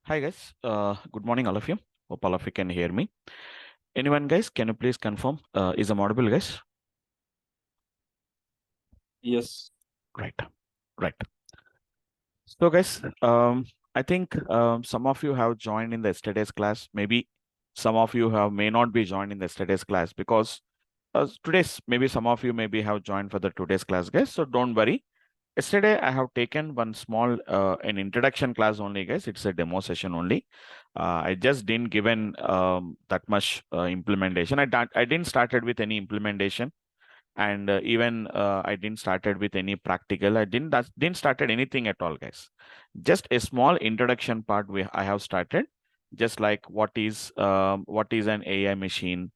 Hi guys, good morning all of you. Hope all of you can hear me. Anyone guys, can you please confirm? Is I'm audible guys? Yes. Right, right. So guys, I think some of you have joined in the yesterday's class. Maybe some of you have may not be joined in the yesterday's class because today's maybe some of you maybe have joined for the today's class guys. So don't worry. Yesterday, I have taken one small an introduction class only, guys. It's a demo session only. I just didn't given that much implementation. I didn't started with any implementation, and even I didn't started with any practical. I didn't started anything at all, guys. Just a small introduction part I have started. Just like what is an AI machine,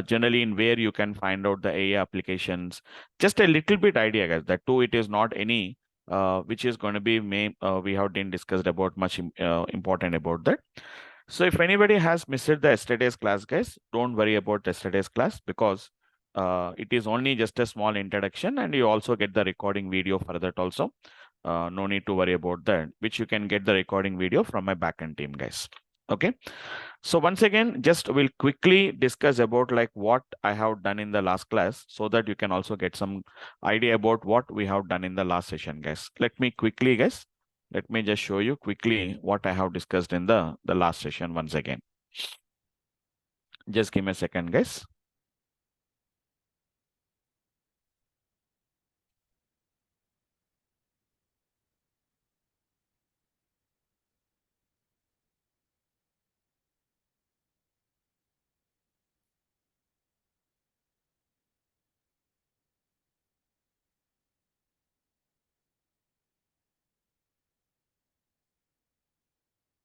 generally in where you can find out the AI applications. Just a little bit idea, guys. That too, it is not any which is going to be we have been discussed about much important about that. So if anybody has missed the yesterday's class, guys, don't worry about yesterday's class because it is only just a small introduction and you also get the recording video for that also. No need to worry about that, which you can get the recording video from my backend team, guys. Okay. So once again, just we'll quickly discuss about like what I have done in the last class so that you can also get some idea about what we have done in the last session, guys. Let me quickly, guys, let me just show you quickly what I have discussed in the last session once again. Just give me a second, guys.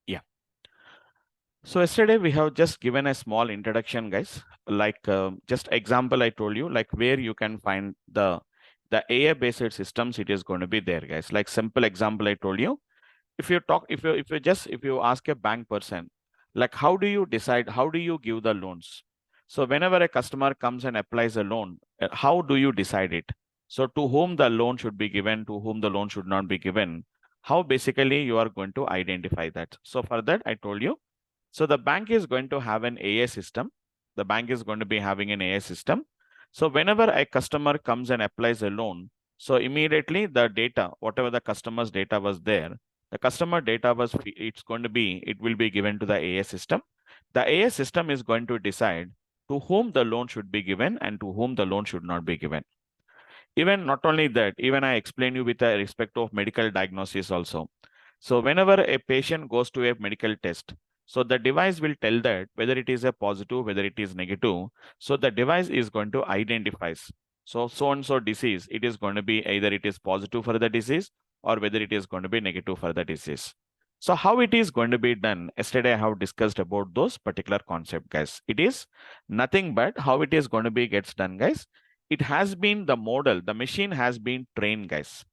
Yeah. So yesterday we have just given a small introduction, guys. Like just example I told you, like where you can find the AI based systems. It is going to be there, guys. Like simple example I told you. If you ask a bank person, like how do you decide, how do you give the loans? So whenever a customer comes and applies a loan, how do you decide it? So to whom the loan should be given, to whom the loan should not be given, how basically you are going to identify that? So for that I told you, so the bank is going to have an AI system. The bank is going to be having an AI system. So whenever a customer comes and applies a loan, so immediately the data, whatever the customer's data was there, the customer data it's going to be, it will be given to the AI system. The AI system is going to decide to whom the loan should be given and to whom the loan should not be given. Even not only that, even I explain you with respect of medical diagnosis also. So whenever a patient goes to a medical test, so the device will tell that whether it is a positive, whether it is negative. So the device is going to identify. So and so disease, it is going to be either it is positive for the disease or whether it is going to be negative for the disease. So how it is going to be done? Yesterday I have discussed about those particular concept, guys. It is nothing but how it is going to be gets done, guys. It has been the model, the machine has been trained, guys.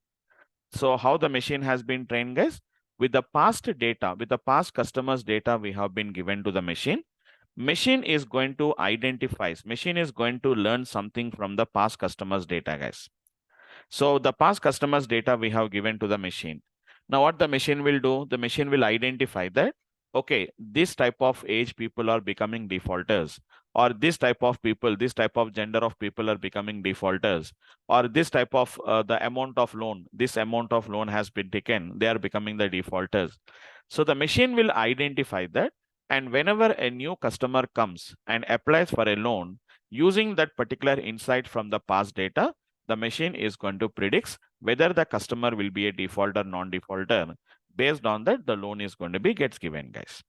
So how the machine has been trained, guys? With the past data, with the past customers data we have been given to the machine is going to identify, machine is going to learn something from the past customers data, guys. So the past customers data we have given to the machine. Now what the machine will do, the machine will identify that, okay, this type of age people are becoming defaulters, or this type of people, this type of gender of people are becoming defaulters, or this type of the amount of loan, this amount of loan has been taken, they are becoming the defaulters. So the machine will identify that. And whenever a new customer comes and applies for a loan using that particular insight from the past data, the machine is going to predict whether the customer will be a defaulter, non-defaulter. Based on that, the loan is going to be gets given, guys.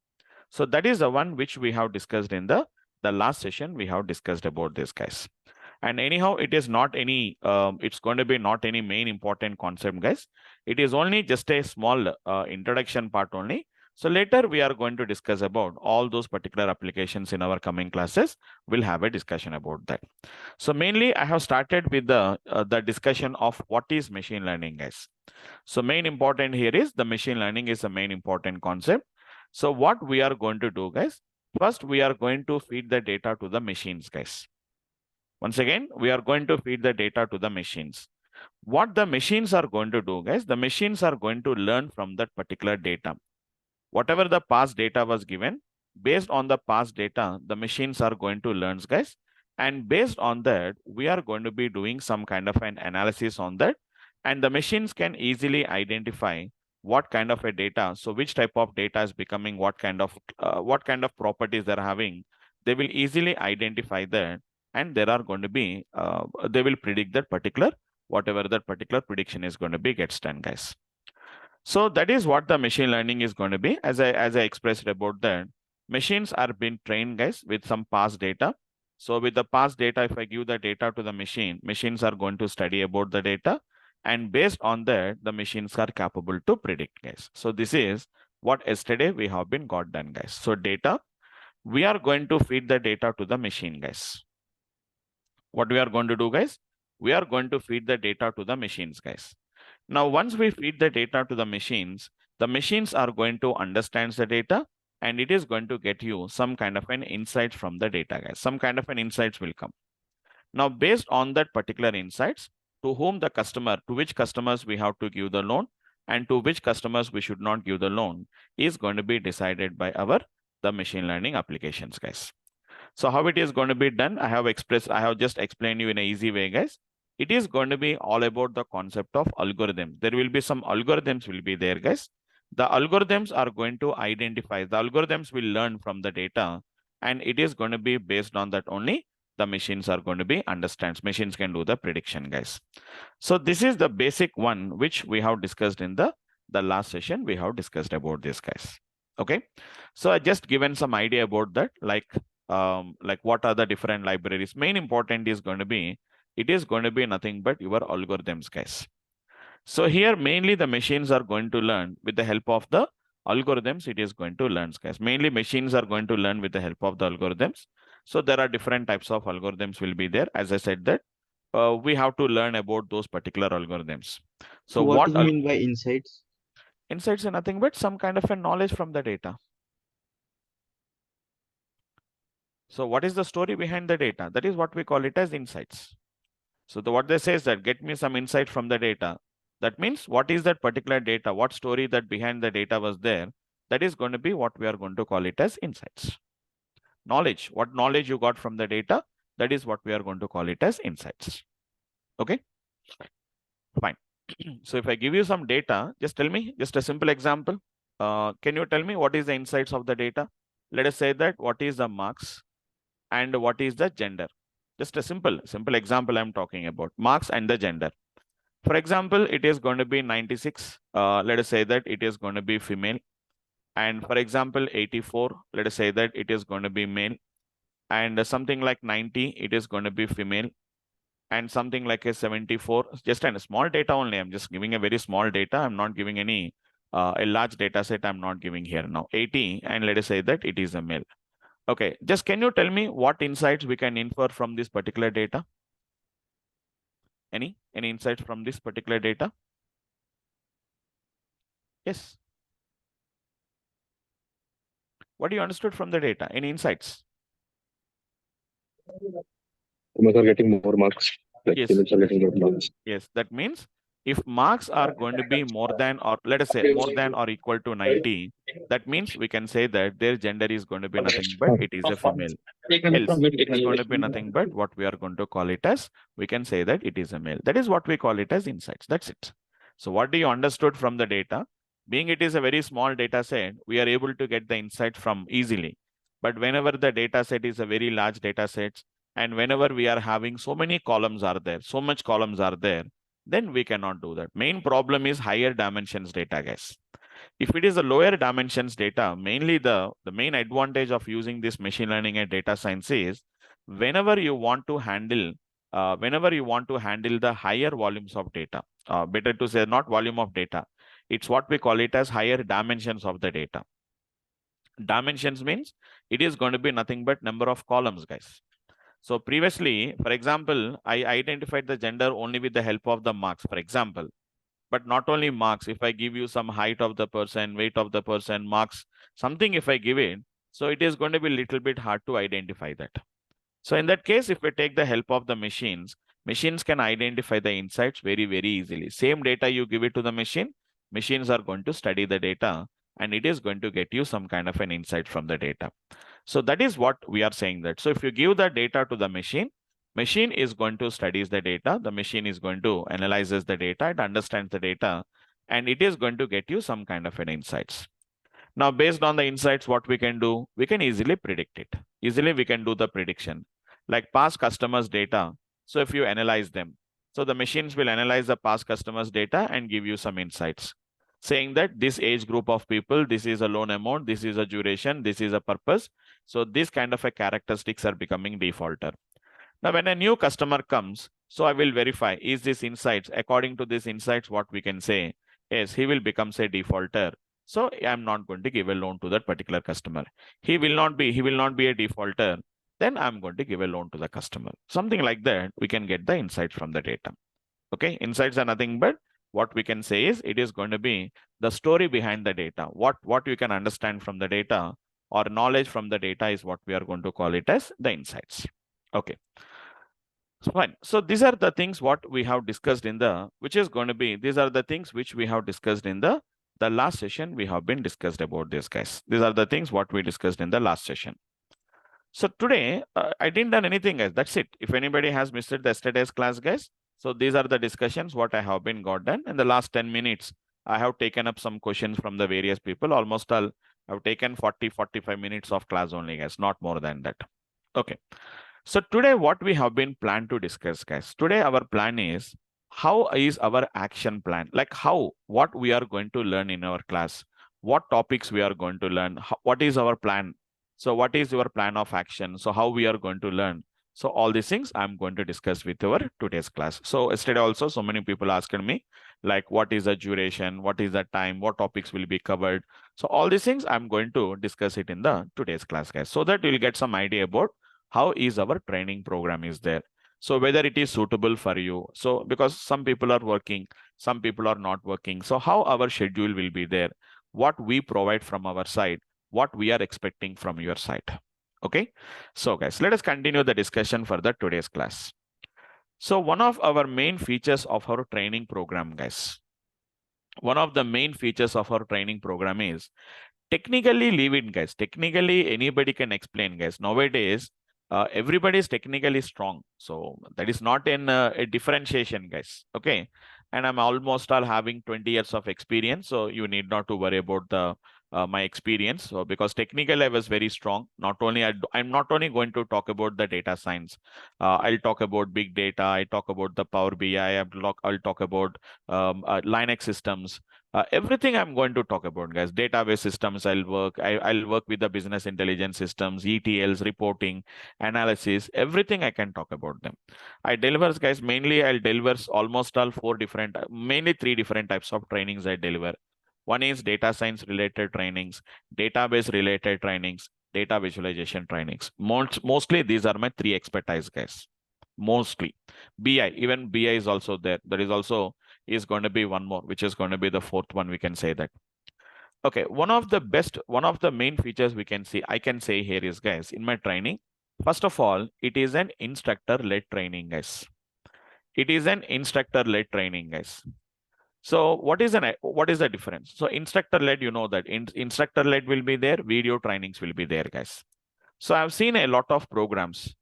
So that is the one which we have discussed in the last session. We have discussed about this, guys. And anyhow, it is not any, it's going to be not any main important concept, guys. It is only just a small introduction part only. So later we are going to discuss about all those particular applications in our coming classes. We'll have a discussion about that. So mainly I have started with the discussion of what is machine learning, guys. So main important here is the machine learning is the main important concept. So what we are going to do, guys, first we are going to feed the data to the machines, guys. Once again, we are going to feed the data to the machines. What the machines are going to do, guys, the machines are going to learn from that particular data. whatever the past data was given, based on the past data, the machines are going to learn, guys. And based on that, we are going to be doing some kind of an analysis on that. And the machines can easily identify what kind of a data, so which type of data is becoming what kind of properties they're having. They will easily identify that, and there are going to be they will predict that particular, whatever that particular prediction is going to be gets done, guys. So that is what the machine learning is going to be. As I expressed about that, machines are being trained, guys, with some past data. So with the past data, if I give the data to the machine, machines are going to study about the data. And based on that, the machines are capable to predict, guys. So this is what yesterday we have been got done, guys. So data, we are going to feed the data to the machine, guys. What we are going to do, guys? We are going to feed the data to the machines, guys. Now, once we feed the data to the machines are going to understand the data, and it is going to get you some kind of an insight from the data, guys. Some kind of an insights will come. Now, based on that particular insights, to whom the customer, to which customers we have to give the loan, and to which customers we should not give the loan, is going to be decided by the machine learning applications, guys. So how it is going to be done, I have just explained you in an easy way, guys. It is going to be all about the concept of algorithm. There will be some algorithms will be there, guys. The algorithms are going to identify, the algorithms will learn from the data, and it is going to be based on that only the machines are going to be machines can do the prediction, guys. So this is the basic one which we have discussed in the last session. We have discussed about this, guys. Okay. So I just given some idea about that, like what are the different libraries. Main important is going to be, it is going to be nothing but your algorithms, guys. So here mainly the machines are going to learn with the help of the algorithms. It is going to learn, guys. Mainly machines are going to learn with the help of the algorithms. So there are different types of algorithms will be there. As I said that we have to learn about those particular algorithms. So what do you mean by insights? Insights are nothing but some kind of a knowledge from the data. So what is the story behind the data? That is what we call it as insights. So what they say is that get me some insight from the data. That means what is that particular data? What story that behind the data was there? That is going to be what we are going to call it as insights. Knowledge, what knowledge you got from the data, that is what we are going to call it as insights. Okay, fine. So if I give you some data, just tell me, just a simple example. Can you tell me what is the insights of the data? Let us say that what is the marks and what is the gender. Just a simple example I'm talking about, marks and the gender. For example, it is going to be 96. Let us say that it is going to be female. And for example, 84, let us say that it is going to be male. And something like 90, it is going to be female. And something like a 74, just a small data only. I'm just giving a very small data. I'm not giving any a large data set. I'm not giving here now. 80, and let us say that it is a male. Okay, just can you tell me what insights we can infer from this particular data? Any insights from this particular data? Yes. What do you understood from the data? Any insights? Women are getting more marks. Like Yes. females are getting more marks. Yes, that means if marks are going to be more than, or let us say more than or equal to 90, that means we can say that their gender is going to be nothing but it is a female. Else, it is going to be nothing but what we are going to call it as, we can say that it is a male. That is what we call it as insights. That's it. So what do you understood from the data? Being it is a very small data set, we are able to get the insight from easily. But whenever the data set is a very large data set, and whenever we are having so many columns are there, so much columns are there, then we cannot do that. Main problem is higher dimensions data, guys. If it is a lower dimensions data, mainly the main advantage of using this machine learning and data science is whenever you want to handle the higher volumes of data, better to say not volume of data, it's what we call it as higher dimensions of the data. Dimensions means it is going to be nothing but number of columns, guys. So previously, for example, I identified the gender only with the help of the marks, for example. But not only marks, if I give you some height of the person, weight of the person, marks, something if I give it, so it is going to be a little bit hard to identify that. So in that case, if we take the help of the machines can identify the insights very, very easily. Same data you give it to the machine, machines are going to study the data and it is going to get you some kind of an insight from the data. So that is what we are saying that. So if you give the data to the machine is going to studies the data, the machine is going to analyzes the data, it understands the data, and it is going to get you some kind of an insights. Now, based on the insights, what we can do, we can easily predict it. Easily we can do the prediction, like past customers' data. So if you analyze them, so the machines will analyze the past customers' data and give you some insights, saying that this age group of people, this is a loan amount, this is a duration, this is a purpose. So this kind of a characteristics are becoming defaulter. Now, when a new customer comes, so I will verify, is this insights, according to this insights, what we can say is he will become say defaulter. So I'm not going to give a loan to that particular customer. He will not be a defaulter. Then I'm going to give a loan to the customer. Something like that, we can get the insights from the data. Okay, insights are nothing but what we can say is it is going to be the story behind the data. What you can understand from the data or knowledge from the data is what we are going to call it as the insights. Okay. Fine. So these are the things what we have discussed in the, which is going to be, these are the things which we have discussed in the last session. We have been discussed about this, guys. These are the things what we discussed in the last session. So today, I didn't done anything, guys. That's it. If anybody has missed the yesterday's class, guys, so these are the discussions what I have been got done. In the last 10 minutes, I have taken up some questions from the various people. Almost all, I've taken 40-45 minutes of class only, guys, not more than that. Okay. So today, what we have been planned to discuss, guys. Today, our plan is how is our action plan? Like what we are going to learn in our class, what topics we are going to learn, what is our plan? So what is your plan of action? So how we are going to learn? So all these things I'm going to discuss with our today's class. So yesterday also, so many people asked me, like, what is the duration? What is the time? What topics will be covered? So all these things I'm going to discuss it in the today's class, guys, so that you'll get some idea about how is our training program is there. So whether it is suitable for you. So because some people are working, some people are not working. So how our schedule will be there, what we provide from our side, what we are expecting from your side. Okay. So guys, let us continue the discussion for the today's class. So one of our main features of our training program, guys, one of the main features of our training program is technically leave it, guys. Technically, anybody can explain, guys. Nowadays, everybody is technically strong. So that is not in a differentiation, guys. Okay. And I'm almost all having 20 years of experience. So you need not to worry about the my experience. So because technically I was very strong. Not only I'm not only going to talk about the data science. I'll talk about big data. I talk about the Power BI. I'll talk about Linux systems. Everything I'm going to talk about, guys. Database systems, I'll work with the business intelligence systems, ETLs, reporting, analysis, everything I can talk about them. I deliver, guys, mainly I'll deliver almost all mainly 3 different types of trainings I deliver. One is data science related trainings, database related trainings, data visualization trainings. Mostly these are my 3 expertise, guys. Mostly. BI, even BI is also there. There is also is going to be one more, which is going to be the 4th one. We can say that. Okay, one of the main features I can say here is, guys, in my training, first of all, it is an instructor-led training, guys. It is an instructor-led training, guys. So what is the difference? So instructor-led, you know that instructor-led will be there, video trainings will be there, guys. So I've seen a lot of programs.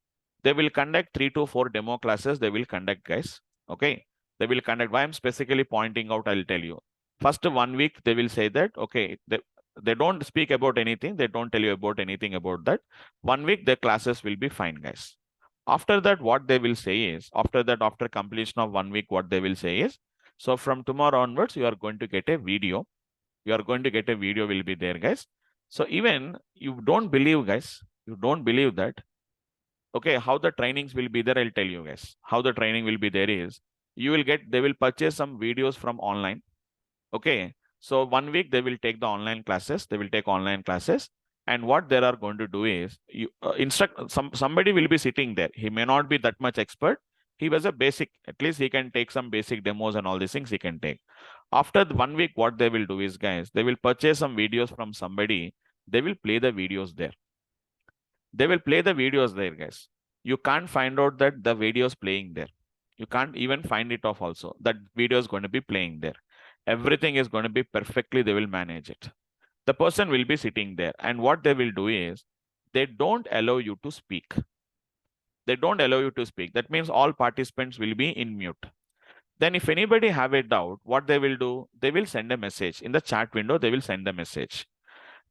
They will conduct 3 to 4 demo classes. They will conduct, guys. Okay. They will conduct. Why I'm specifically pointing out, I'll tell you. First 1 week, they will say that, okay, they don't speak about anything. They don't tell you about anything about that. 1 week, the classes will be fine, guys. After that, what they will say is, after completion of 1 week, what they will say is, so from tomorrow onwards, you are going to get a video. You are going to get a video will be there, guys. So even you don't believe, guys, you don't believe that. Okay, how the trainings will be there, I'll tell you, guys. How the training will be there is, they will purchase some videos from online. Okay, so 1 week they will take the online classes. They will take online classes. And what they are going to do is, you somebody will be sitting there. He may not be that much expert. He was a basic, at least he can take some basic demos and all these things he can take. After the 1 week, what they will do is, guys, they will purchase some videos from somebody. They will play the videos there. They will play the videos there, guys. You can't find out that the video is playing there. You can't even find it off also. That video is going to be playing there. Everything is going to be perfectly, they will manage it. The person will be sitting there, and what they will do is they don't allow you to speak. They don't allow you to speak. That means all participants will be in mute. Then if anybody have a doubt, what they will do, they will send a message in the chat window. They will send the message,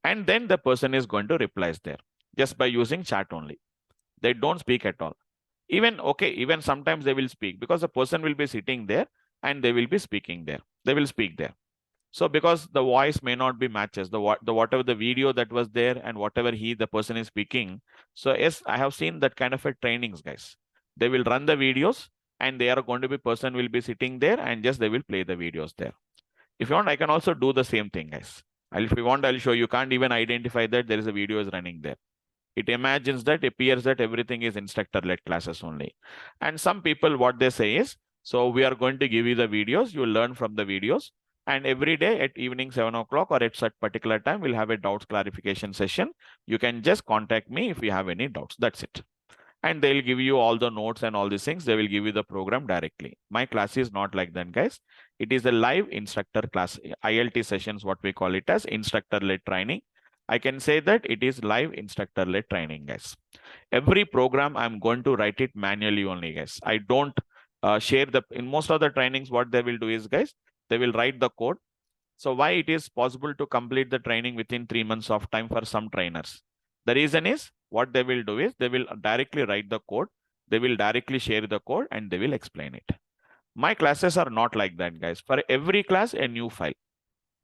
and then the person is going to reply there just by using chat only. They don't speak at all. Even sometimes they will speak because the person will be sitting there and they will be speaking there. They will speak there. So because the voice may not be matches, the whatever the video that was there and whatever the person is speaking. So yes, I have seen that kind of a trainings, guys. They will run the videos and they are going to be person will be sitting there and just they will play the videos there. If you want, I can also do the same thing, guys. If you want, I'll show you. Can't even identify that there is a video is running there. It imagines that, appears that everything is instructor-led classes only. And some people, what they say is, so we are going to give you the videos, you will learn from the videos. And every day at evening 7 o'clock or at such particular time, we'll have a doubts clarification session. You can just contact me if you have any doubts. That's it. And they'll give you all the notes and all these things. They will give you the program directly. My class is not like that, guys. It is a live instructor class. ILT sessions, what we call it as instructor-led training. I can say that it is live instructor-led training, guys. Every program, I'm going to write it manually only, guys. I don't share in most of the trainings, what they will do is, guys, they will write the code. So why it is possible to complete the training within 3 months of time for some trainers? The reason is what they will do is they will directly write the code. They will directly share the code and they will explain it. My classes are not like that, guys. For every class, a new file.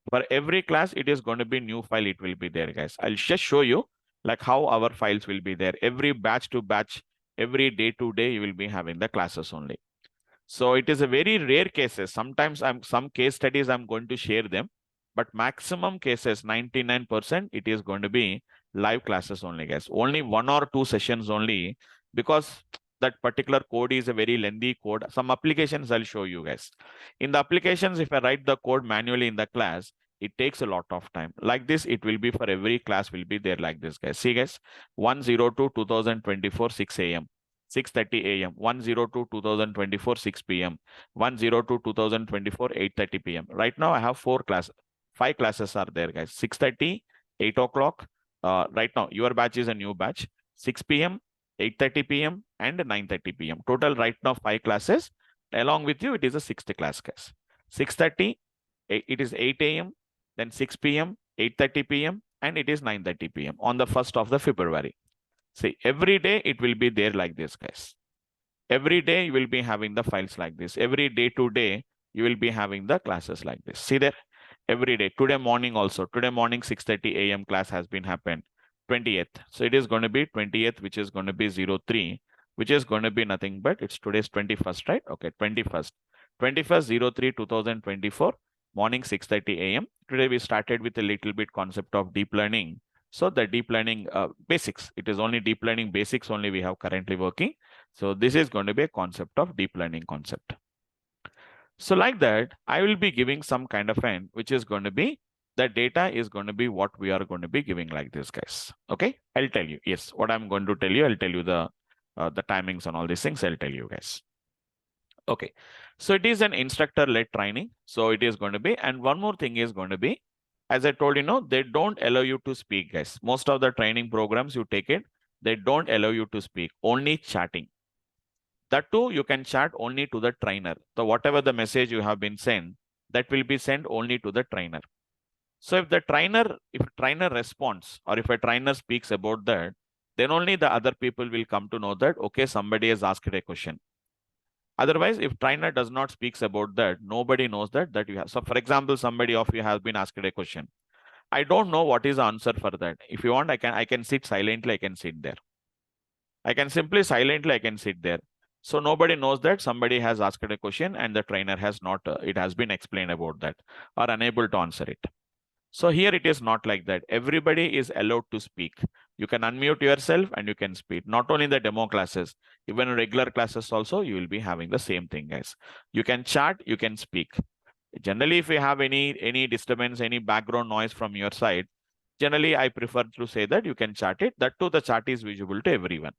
For every class, it is going to be new file. It will be there, guys. I'll just show you like how our files will be there. Every batch to batch, every day to day, you will be having the classes only. So it is a very rare cases. Sometimes some case studies I'm going to share them, but maximum cases, 99%, it is going to be live classes only, guys. Only 1 or 2 sessions only, because that particular code is a very lengthy code. Some applications I'll show you, guys. In the applications, if I write the code manually in the class, it takes a lot of time. Like this, it will be for every class will be there like this, guys. See, guys, 1/02/2024, 6 a.m. 6:30 a.m. 1/02/2024, 6 p.m. 1/02/2024, 8:30 p.m. Right now, I have 5 classes are there, guys. 6:30, 8 o'clock. Right now, your batch is a new batch. 6 p.m., 8:30 p.m. and 9:30 p.m. Total right now 5 classes. Along with you, it is a 6th class, guys. 6:30, it is 8 a.m., then 6 p.m., 8:30 p.m. and it is 9:30 p.m. on the 1st of the February. See, every day it will be there like this, guys. Every day you will be having the files like this. Every day to day, you will be having the classes like this. See there, every day. Today morning also. Today morning 6:30 a.m. class has been happened. 20th. So it is going to be 20th, which is going to be 03, which is going to be nothing but it's today's 21st, right? Okay, 21st. 21st 03/2024, morning 6:30 a.m. Today we started with a little bit concept of deep learning. So the deep learning basics, it is only deep learning basics only we have currently working. So this is going to be a concept of deep learning concept. So like that, I will be giving some kind of an, which is going to be, the data is going to be what we are going to be giving like this, guys. Okay, I'll tell you. Yes, what I'm going to tell you, I'll tell you the timings and all these things. I'll tell you, guys. Okay, so it is an instructor-led training. So it is going to be, and one more thing is going to be, as I told you, they don't allow you to speak, guys. Most of the training programs you take it, they don't allow you to speak, only chatting. That too, you can chat only to the trainer. So whatever the message you have been sent, that will be sent only to the trainer. So if trainer responds, or if a trainer speaks about that, then only the other people will come to know that, okay, somebody has asked a question. Otherwise, if trainer does not speaks about that, nobody knows that you have. So for example, somebody of you has been asked a question. I don't know what is the answer for that. If you want, I can sit silently, I can sit there. I can simply silently, I can sit there. So nobody knows that somebody has asked a question and the trainer has not, it has been explained about that or unable to answer it. So here it is not like that. Everybody is allowed to speak. You can unmute yourself and you can speak. Not only in the demo classes, even in regular classes also, you will be having the same thing, guys. You can chat, you can speak. Generally, if you have any disturbance, any background noise from your side, generally I prefer to say that you can chat it. That too, the chat is visible to everyone.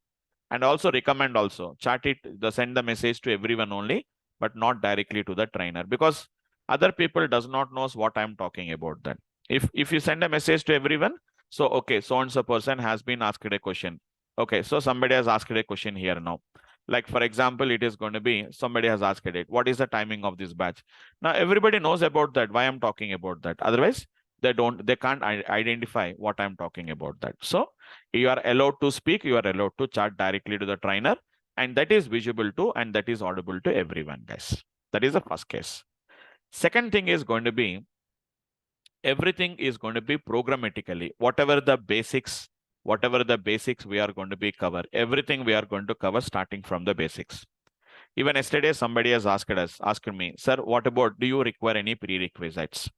And also recommend also chat it, send the message to everyone only, but not directly to the trainer, because other people does not know what I'm talking about that. If you send a message to everyone, so okay, so and so person has been asked a question. Okay, so somebody has asked a question here now. Like for example, it is going to be somebody has asked it. What is the timing of this batch? Now everybody knows about that. Why I'm talking about that? Otherwise, they can't identify what I'm talking about that. So you are allowed to speak. You are allowed to chat directly to the trainer, and that is visible to and that is audible to everyone, guys. That is the first case. Second thing is going to be everything is going to be programmatically. Whatever the basics we are going to be cover, everything we are going to cover starting from the basics. Even yesterday, somebody has asked me, sir, what about, do you require any prerequisites?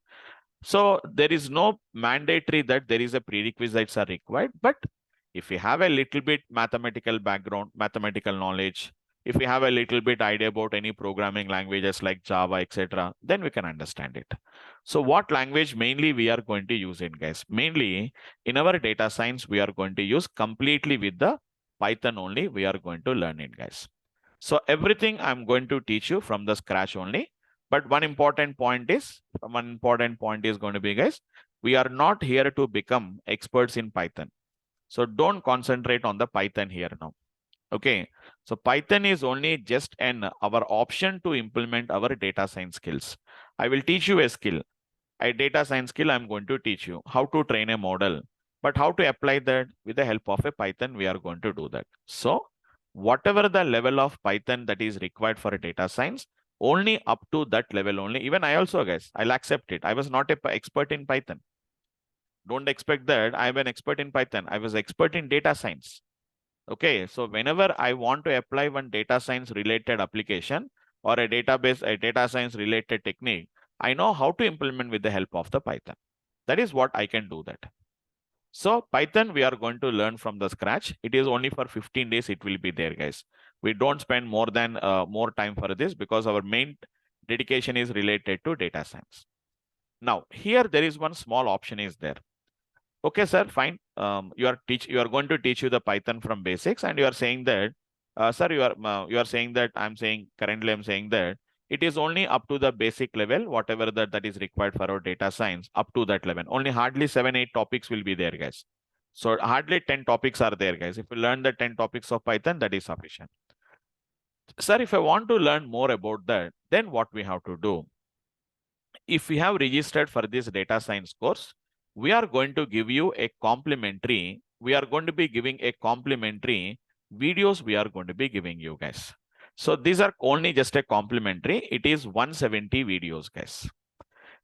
So there is no mandatory that there is a prerequisites are required, but if you have a little bit mathematical background, mathematical knowledge, if you have a little bit idea about any programming languages like Java, etc., then we can understand it. So what language mainly we are going to use it, guys? Mainly in our data science, we are going to use completely with the Python only. We are going to learn it, guys. So everything I'm going to teach you from the scratch only. But one important point is going to be, guys, we are not here to become experts in Python. So don't concentrate on the Python here now. Okay. So Python is only just our option to implement our data science skills. I will teach you a skill. A data science skill, I'm going to teach you how to train a model. But how to apply that with the help of a Python, we are going to do that. So whatever the level of Python that is required for a data science, only up to that level only. Even I also, guys, I'll accept it. I was not an expert in Python. Don't expect that I'm an expert in Python. I was expert in data science. Okay, so whenever I want to apply one data science related application or a data science related technique, I know how to implement with the help of the Python. That is what I can do that. So Python, we are going to learn from the scratch. It is only for 15 days. It will be there, guys. We don't spend more time for this because our main dedication is related to data science. Now here there is one small option is there. Okay, sir, fine. You are going to teach you the Python from basics, and you are saying that, sir, you are saying that I'm saying that it is only up to the basic level, whatever that is required for our data science, up to that level. Only hardly 7-8 topics will be there, guys. So hardly 10 topics are there, guys. If you learn the 10 topics of Python, that is sufficient. Sir, if I want to learn more about that, then what we have to do? If we have registered for this data science course, we are going to give you a complimentary, videos we are going to be giving you, guys. So these are only just a complimentary. It is 170 videos, guys.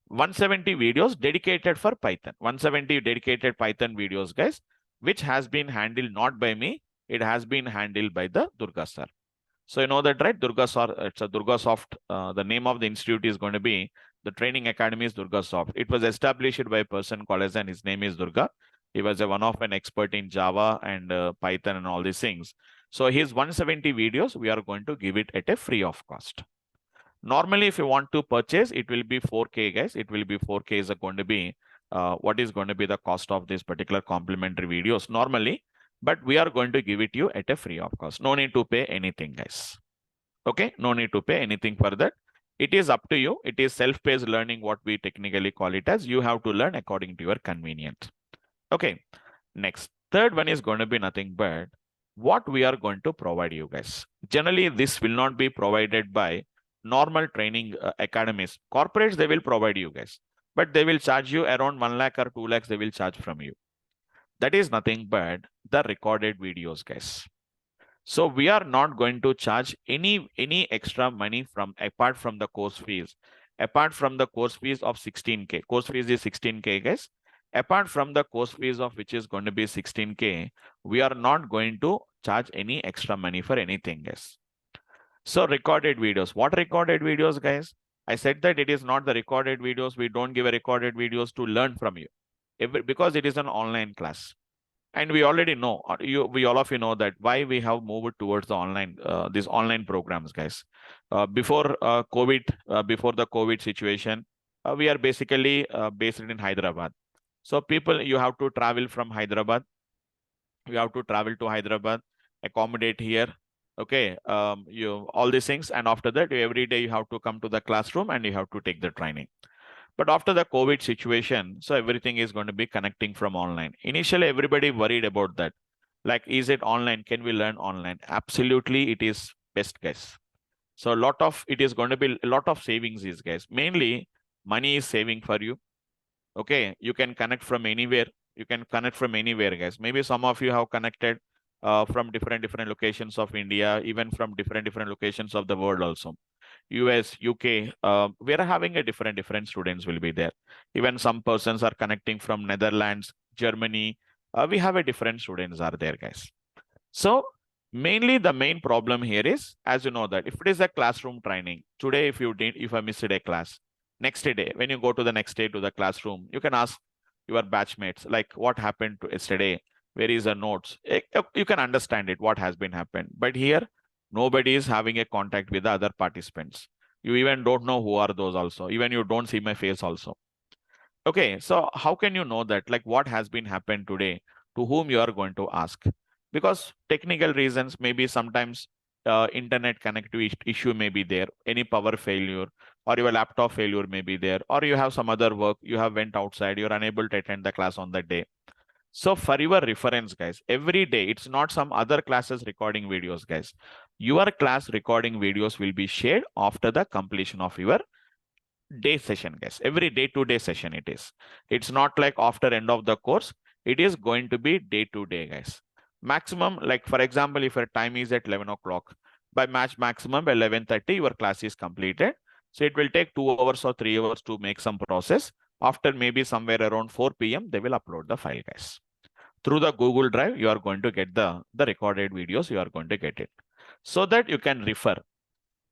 170 videos dedicated for Python. 170 dedicated Python videos, guys, which has been handled not by me. It has been handled by the Durga sir. So you know that, right? DURGASOFT, it's a DURGASOFT. The name of the institute is going to be, the training academy is DURGASOFT. It was established by a person called as, and his name is Durga. He was one of an expert in Java and Python and all these things. So his 170 videos, we are going to give it at a free of cost. Normally, if you want to purchase, it will be 4K, guys. It will be 4K is going to be, what is going to be the cost of this particular complimentary videos normally. But we are going to give it you at a free of cost. No need to pay anything, guys. Okay, no need to pay anything for that. It is up to you. It is self-paced learning, what we technically call it as. You have to learn according to your convenience. Okay, next. Third one is going to be nothing but what we are going to provide you, guys. Generally, this will not be provided by normal training academies. Corporates, they will provide you, guys. But they will charge you around 1 lakh or 2 lakhs, they will charge from you. That is nothing but the recorded videos, guys. So we are not going to charge any extra money apart from the course fees. Apart from the course fees of 16K. Course fees is 16K, guys. Apart from the course fees of which is going to be 16K, we are not going to charge any extra money for anything, guys. So recorded videos. What recorded videos, guys? I said that it is not the recorded videos. We don't give a recorded videos to learn from you. Because it is an online class. And we already know, we all of you know that why we have moved towards the online, these online programs, guys. Before COVID, before the COVID situation, we are basically based in Hyderabad. So people, you have to travel from Hyderabad. You have to travel to Hyderabad, accommodate here. Okay, all these things. And after that, every day you have to come to the classroom and you have to take the training. But after the COVID situation, so everything is going to be connecting from online. Initially, everybody worried about that. Like, is it online? Can we learn online? Absolutely, it is best, guys. So it is going to be a lot of savings is, guys. Mainly, money is saving for you. Okay, you can connect from anywhere. You can connect from anywhere, guys. Maybe some of you have connected from different locations of India, even from different locations of the world also. US, UK, we are having a different students will be there. Even some persons are connecting from Netherlands, Germany. We have a different students are there, guys. So mainly the main problem here is, as you know that if it is a classroom training, today if I missed a class, next day, when you go to the next day to the classroom, you can ask your batchmates, like what happened to yesterday, where is the notes? You can understand it, what has been happened. But here, nobody is having a contact with the other participants. You even don't know who are those also. Even you don't see my face also. Okay, so how can you know that, like what has been happened today, to whom you are going to ask? Because technical reasons, maybe sometimes internet connectivity issue may be there, any power failure, or your laptop failure may be there, or you have some other work, you have went outside, you're unable to attend the class on that day. So for your reference, guys, every day, it's not some other classes recording videos, guys. Your class recording videos will be shared after the completion of your day session, guys. Every day-to-day session it is. It's not like after end of the course. It is going to be day-to-day, guys. Maximum, like for example, if your time is at 11 o'clock, by maximum by 11:30, your class is completed. So it will take 2 hours or 3 hours to make some process. After maybe somewhere around 4 p.m., they will upload the file, guys. Through the Google Drive, you are going to get the recorded videos, you are going to get it. So that you can refer.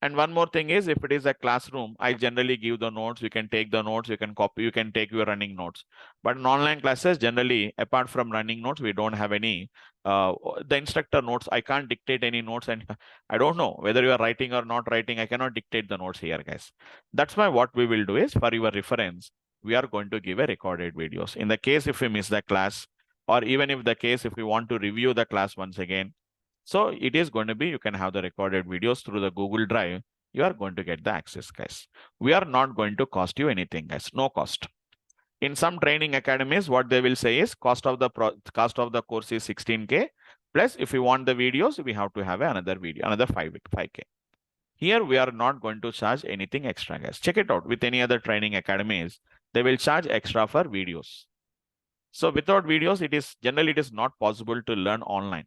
And one more thing is, if it is a classroom, I generally give the notes. You can take the notes, you can copy, you can take your running notes. But in online classes, generally, apart from running notes, we don't have any. The instructor notes, I can't dictate any notes, and I don't know whether you are writing or not writing. I cannot dictate the notes here, guys. That's why what we will do is, for your reference, we are going to give a recorded videos. In the case if we miss the class, or even if the case if we want to review the class once again, so it is going to be, you can have the recorded videos through the Google Drive. You are going to get the access, guys. We are not going to cost you anything, guys. No cost. In some training academies, what they will say is cost of the course is 16K. Plus, if you want the videos, we have to have another video, another 5K. Here, we are not going to charge anything extra, guys. Check it out. With any other training academies, they will charge extra for videos. So without videos, it is not possible to learn online.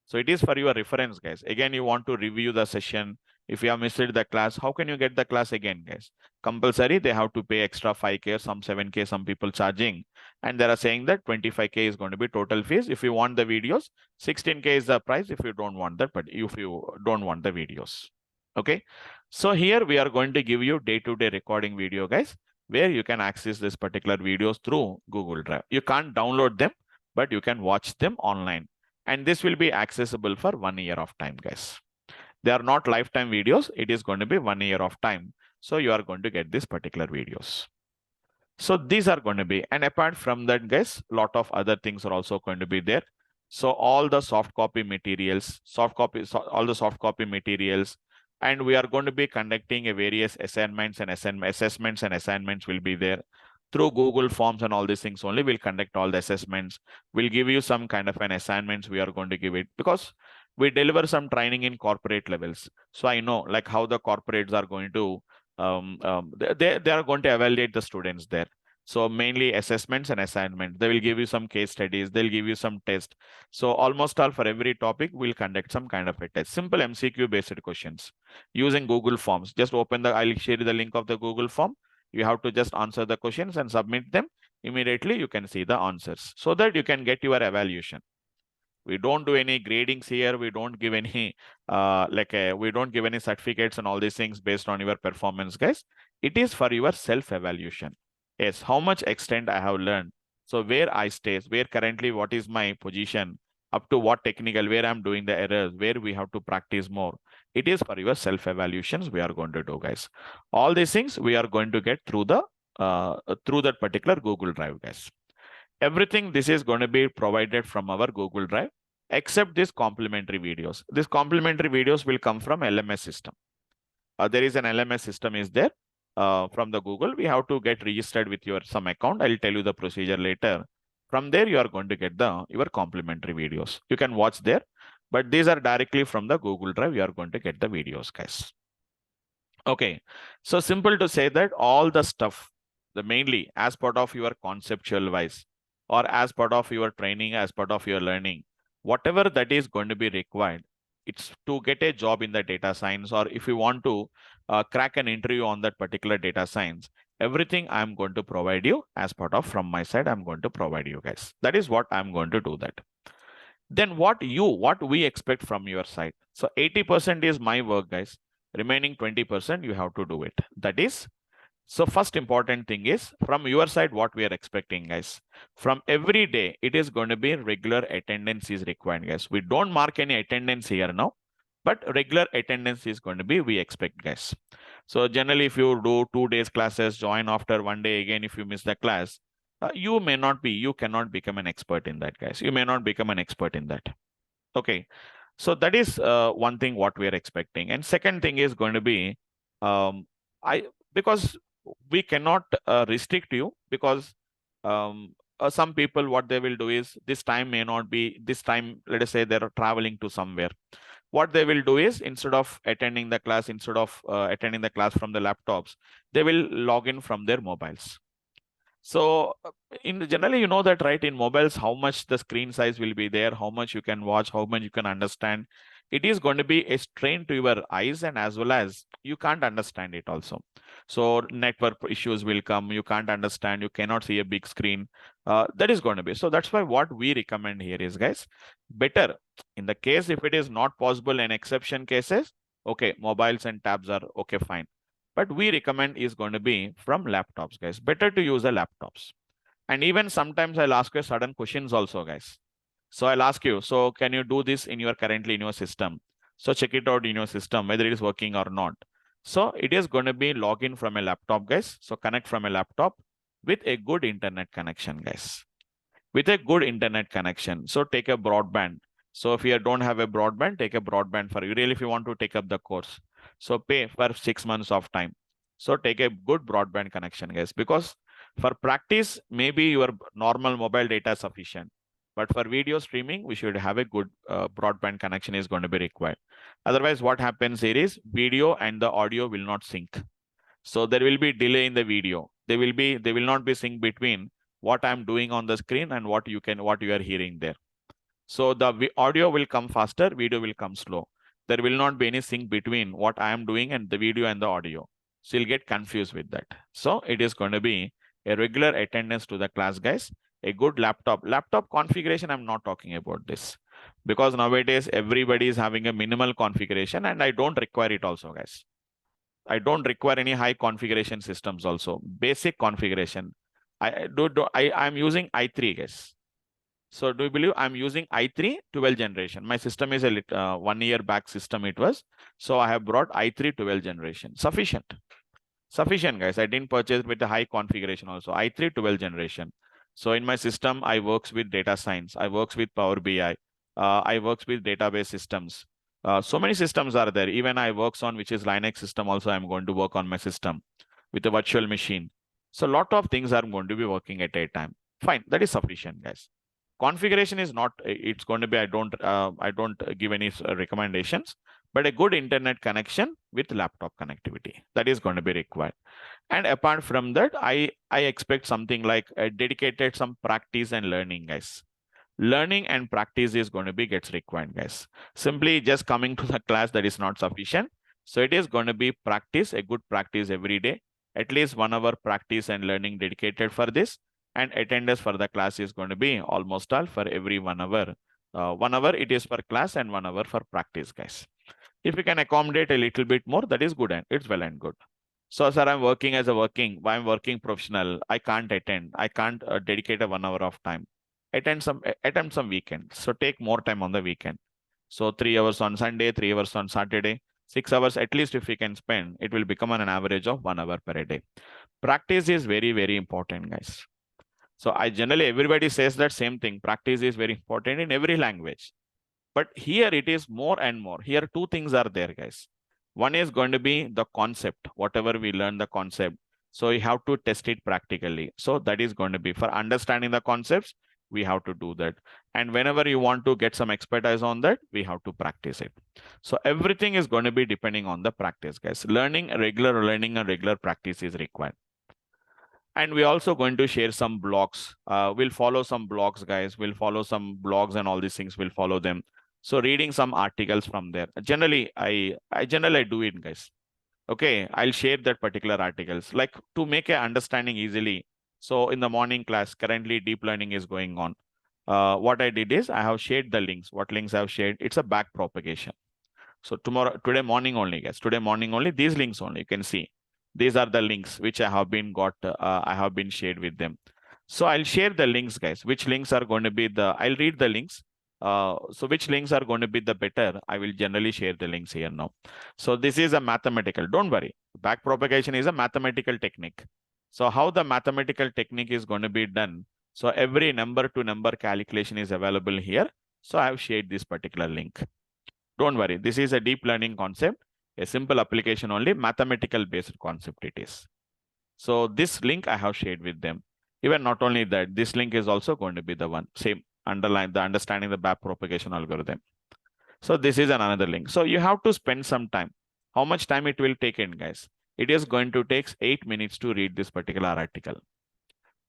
So it is for your reference, guys. Again, you want to review the session. If you have missed the class, how can you get the class again, guys? Compulsory, they have to pay extra 5K, some 7K, some people charging. And they are saying that 25K is going to be total fees. If you want the videos, 16K is the price if you don't want that, but if you don't want the videos. Okay. So here we are going to give you day-to-day recording video, guys, where you can access this particular videos through Google Drive. You can't download them, but you can watch them online. And this will be accessible for 1 year of time, guys. They are not lifetime videos. It is going to be 1 year of time. So you are going to get these particular videos. So these are going to be, and apart from that, guys, a lot of other things are also going to be there. So all the soft copy materials, all the soft copy materials, and we are going to be conducting a various assignments and assessments and assignments will be there. Through Google Forms and all these things only, we'll conduct all the assessments. We'll give you some kind of an assignments we are going to give it, because we deliver some training in corporate levels. So I know like how the corporates are going to, they are going to evaluate the students there. So mainly assessments and assignments. They will give you some case studies. They'll give you some tests. So almost all for every topic, we'll conduct some kind of a test. Simple MCQ based questions using Google Forms. Just open I'll share you the link of the Google form. You have to just answer the questions and submit them. Immediately, you can see the answers so that you can get your evaluation. We don't do any gradings here. We don't give any we don't give any certificates and all these things based on your performance, guys. It is for your self-evaluation. Yes, how much extent I have learned. So where I stay, where currently what is my position, up to what technical, where I'm doing the errors, where we have to practice more. It is for your self-evaluations we are going to do, guys. All these things we are going to get through that particular Google Drive, guys. Everything this is going to be provided from our Google Drive, except these complementary videos. These complementary videos will come from LMS system. There is an LMS system is there. from the Google, we have to get registered with your some account. I'll tell you the procedure later. From there, you are going to get your complimentary videos. You can watch there, but these are directly from the Google Drive. You are going to get the videos, guys. Okay, so simple to say that all the stuff, the mainly as part of your conceptual wise, or as part of your training, as part of your learning, whatever that is going to be required, it's to get a job in the data science, or if you want to crack an interview on that particular data science, everything I'm going to provide you as part of from my side, I'm going to provide you guys. That is what I'm going to do that. Then what we expect from your side. So 80% is my work, guys. Remaining 20% you have to do it. That is, so first important thing is from your side, what we are expecting, guys. From every day, it is going to be regular attendance is required, guys. We don't mark any attendance here now, but regular attendance is going to be, we expect, guys. So generally, if you do 2 days classes, join after 1 day again, if you miss the class, you cannot become an expert in that, guys. You may not become an expert in that. Okay. So that is one thing what we are expecting. And second thing is going to be, because we cannot restrict you, because some people, what they will do is, this time may not be, this time, let us say they're traveling to somewhere. What they will do is, instead of attending the class, attending the class from the laptops, they will log in from their mobiles. So in generally, you know that, right? In mobiles, how much the screen size will be there, how much you can watch, how much you can understand. It is going to be a strain to your eyes, and as well as you can't understand it also. So network issues will come. You can't understand. You cannot see a big screen. That is going to be. So that's why what we recommend here is, guys, better in the case if it is not possible in exception cases, okay, mobiles and tabs are okay, fine. But we recommend is going to be from laptops, guys. Better to use the laptops. And even sometimes I'll ask you sudden questions also, guys. So I'll ask you, so can you do this currently in your system? So check it out in your system, whether it is working or not. So it is going to be login from a laptop, guys. So connect from a laptop with a good internet connection, guys. With a good internet connection. So take a broadband. So if you don't have a broadband, take a broadband for you. Really, if you want to take up the course. So pay for 6 months of time. So take a good broadband connection, guys, because for practice, maybe your normal mobile data is sufficient. But for video streaming, we should have a good broadband connection is going to be required. Otherwise, what happens here is video and the audio will not sync. So there will be delay in the video. They will not be sync between what I'm doing on the screen and what you are hearing there. So the audio will come faster, video will come slow. There will not be any sync between what I am doing and the video and the audio. So you'll get confused with that. So it is going to be a regular attendance to the class, guys. A good laptop configuration, I'm not talking about this, because nowadays everybody is having a minimal configuration, and I don't require it also, guys. I don't require any high configuration systems also. Basic configuration. I'm using i3, guys. So do you believe I'm using i3 12 generation? My system is a 1 year back system it was. So I have brought i3 12 generation. Sufficient, guys. I didn't purchase with the high configuration also. i3 12 generation. So in my system, I works with data science. I works with Power BI. I works with database systems. So many systems are there. Even I works on, which is Linux system also, I'm going to work on my system with a virtual machine. So a lot of things are going to be working at a time. Fine, that is sufficient, guys. Configuration is not, it's going to be, I don't give any recommendations, but a good internet connection with laptop connectivity, that is going to be required. And apart from that, I expect something like a dedicated some practice and learning, guys. Learning and practice is going to be gets required, guys. Simply just coming to the class, that is not sufficient. So it is going to be practice, a good practice every day, at least 1 hour practice and learning dedicated for this. And attendance for the class is going to be almost all for every 1 hour. 1 hour it is for class and 1 hour for practice, guys. If you can accommodate a little bit more, that is good, and it's well and good. So, sir, I'm working working professional. I can't attend. I can't dedicate a 1 hour of time. Attend some weekend. So take more time on the weekend. So 3 hours on Sunday, 3 hours on Saturday, 6 hours at least if you can spend, it will become an average of 1 hour per day. Practice is very, very important, guys. So everybody says that same thing. Practice is very important in every language. But here it is more and more. Here 2 things are there, guys. One is going to be the concept, whatever we learn the concept. So you have to test it practically. So that is going to be for understanding the concepts, we have to do that. And whenever you want to get some expertise on that, we have to practice it. So everything is going to be depending on the practice, guys. Learning and regular practice is required. And we're also going to share some blogs. We'll follow some blogs, guys. We'll follow some blogs and all these things. We'll follow them. So reading some articles from there. Generally, I generally do it, guys. Okay, I'll share that particular articles, like to make a understanding easily. So in the morning class, currently deep learning is going on. What I did is I have shared the links. What links I've shared? It's a back propagation. So today morning only, guys. Today morning only, these links only. You can see these are the links which I have been shared with them. So I'll share the links, guys. Which links are going to be I'll read the links. So which links are going to be the better? I will generally share the links here now. So this is a mathematical. Don't worry. Back propagation is a mathematical technique. So how the mathematical technique is going to be done? So every number to number calculation is available here. So I have shared this particular link. Don't worry. This is a deep learning concept, a simple application only, mathematical based concept it is. So this link I have shared with them. Even not only that, this link is also going to be the one, same underline the understanding the back propagation algorithm. So this is another link. So you have to spend some time. How much time it will take in, guys? It is going to take 8 minutes to read this particular article.